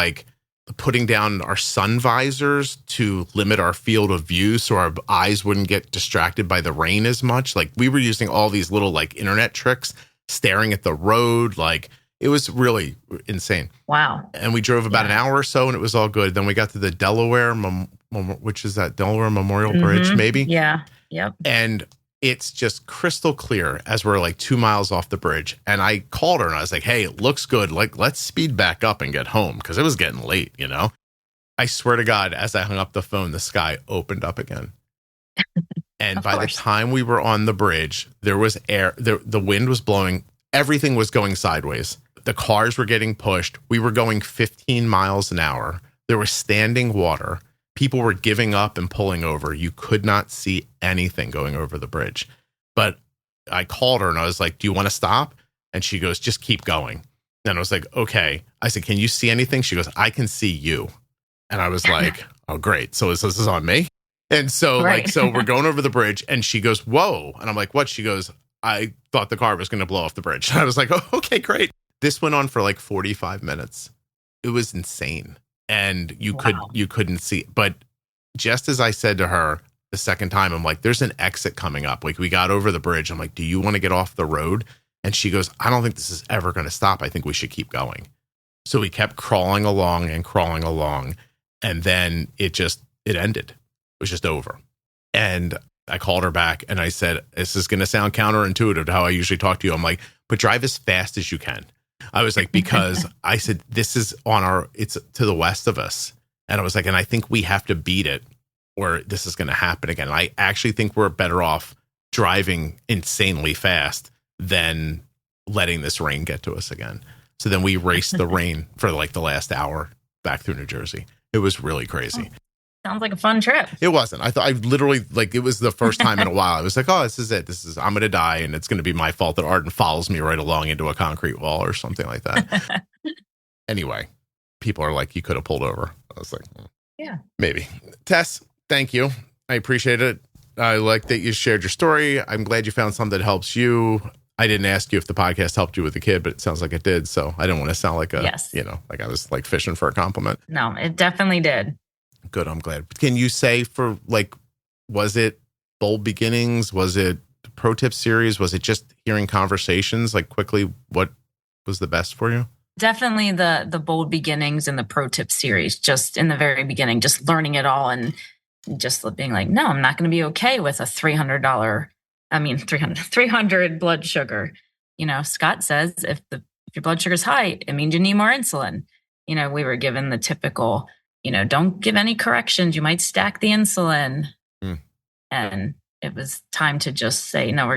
putting down our sun visors to limit our field of view so our eyes wouldn't get distracted by the rain as much. We were using all these little internet tricks, staring at the road. It was really insane. Wow. And we drove about an hour or so, and it was all good. Then we got to the Delaware, which is that Delaware Memorial Bridge, maybe. Yeah. Yep. And it's just crystal clear as we're like 2 miles off the bridge. And I called her and I was like, hey, it looks good. Like, let's speed back up and get home because it was getting late, you know? I swear to God, as I hung up the phone, the sky opened up again. And by the time we were on the bridge, there was air, the wind was blowing. Everything was going sideways. The cars were getting pushed. We were going 15 miles an hour. There was standing water. People were giving up and pulling over. You could not see anything going over the bridge. But I called her and I was like, do you want to stop? And she goes, just keep going. And I was like, okay. I said, can you see anything? She goes, I can see you. And I was like, oh, great. So this is on me. And so so we're going over the bridge and she goes, whoa. And I'm like, what? She goes, I thought the car was going to blow off the bridge. And I was like, oh, okay, great. This went on for like 45 minutes. It was insane. And you couldn't see. But just as I said to her the second time, I'm like, there's an exit coming up. Like we got over the bridge. I'm like, do you want to get off the road? And she goes, I don't think this is ever going to stop. I think we should keep going. So we kept crawling along. And then it ended. It was just over. And I called her back and I said, this is going to sound counterintuitive to how I usually talk to you. I'm like, but drive as fast as you can. I was like, because I said, this is it's to the west of us. And I was like, and I think we have to beat it or this is going to happen again. I actually think we're better off driving insanely fast than letting this rain get to us again. So then we raced the rain for like the last hour back through New Jersey. It was really crazy. Sounds like a fun trip. It wasn't. I literally, like, it was the first time in a while. I was like, oh, this is it. I'm going to die. And it's going to be my fault that Arden follows me right along into a concrete wall or something like that. Anyway, people are like, you could have pulled over. I was like, yeah, maybe. Tess, thank you. I appreciate it. I like that you shared your story. I'm glad you found something that helps you. I didn't ask you if the podcast helped you with the kid, but it sounds like it did. So I didn't want to sound like like I was like fishing for a compliment. No, it definitely did. Good. I'm glad. Can you say was it Bold Beginnings? Was it the Pro Tip series? Was it just hearing conversations? Like quickly, what was the best for you? Definitely the Bold Beginnings and the Pro Tip series, just in the very beginning, just learning it all and just being like, no, I'm not going to be okay with a $300 blood sugar. You know, Scott says if your blood sugar is high, it means you need more insulin. You know, we were given the typical, don't give any corrections. You might stack the insulin. And it was time to just say, no,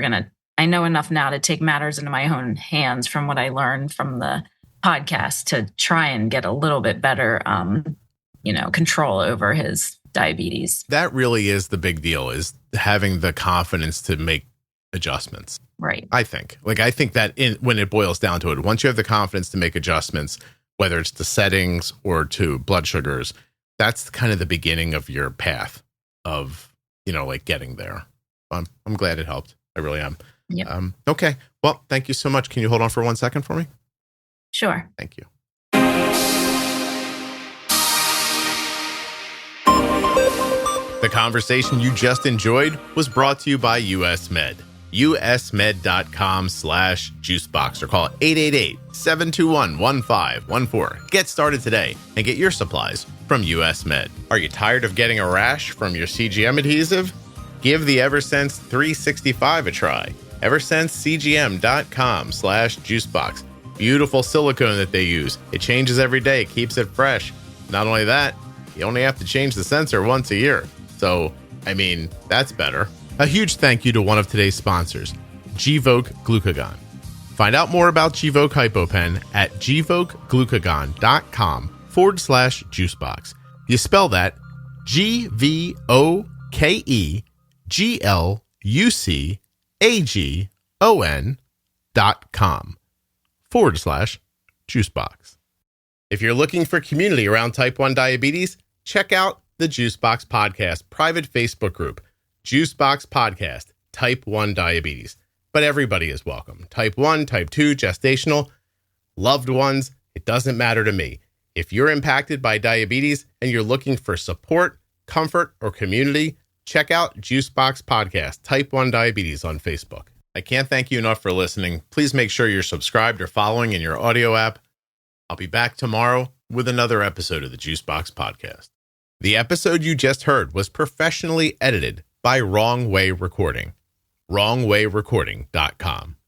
I know enough now to take matters into my own hands from what I learned from the podcast to try and get a little bit better, control over his diabetes. That really is the big deal, is having the confidence to make adjustments. Right. I think that when it boils down to it, once you have the confidence to make adjustments, whether it's to settings or to blood sugars, that's kind of the beginning of your path of, getting there. I'm glad it helped. I really am. Yep. Okay. Well, thank you so much. Can you hold on for 1 second for me? Sure. Thank you. The conversation you just enjoyed was brought to you by US Med. usmed.com/juicebox or call 888-721-1514. Get started today and get your supplies from US Med. Are you tired of getting a rash from your CGM adhesive? Give the Eversense 365 a try. EversenseCGM.com/juicebox. Beautiful silicone that they use. It changes every day. It keeps it fresh. Not only that, you only have to change the sensor once a year. So, that's better. A huge thank you to one of today's sponsors, Gvoke Glucagon. Find out more about Gvoke HypoPen at gvokeGlucagon.com/juicebox. You spell that GVOKEGLUCAGON.com/juicebox. If you're looking for community around type 1 diabetes, check out the Juicebox Podcast private Facebook group. Juicebox Podcast, type 1 diabetes. But everybody is welcome. Type 1, type 2, gestational, loved ones, it doesn't matter to me. If you're impacted by diabetes and you're looking for support, comfort, or community, check out Juicebox Podcast, type 1 diabetes on Facebook. I can't thank you enough for listening. Please make sure you're subscribed or following in your audio app. I'll be back tomorrow with another episode of the Juicebox Podcast. The episode you just heard was professionally edited by Wrong Way Recording. wrongwayrecording.com.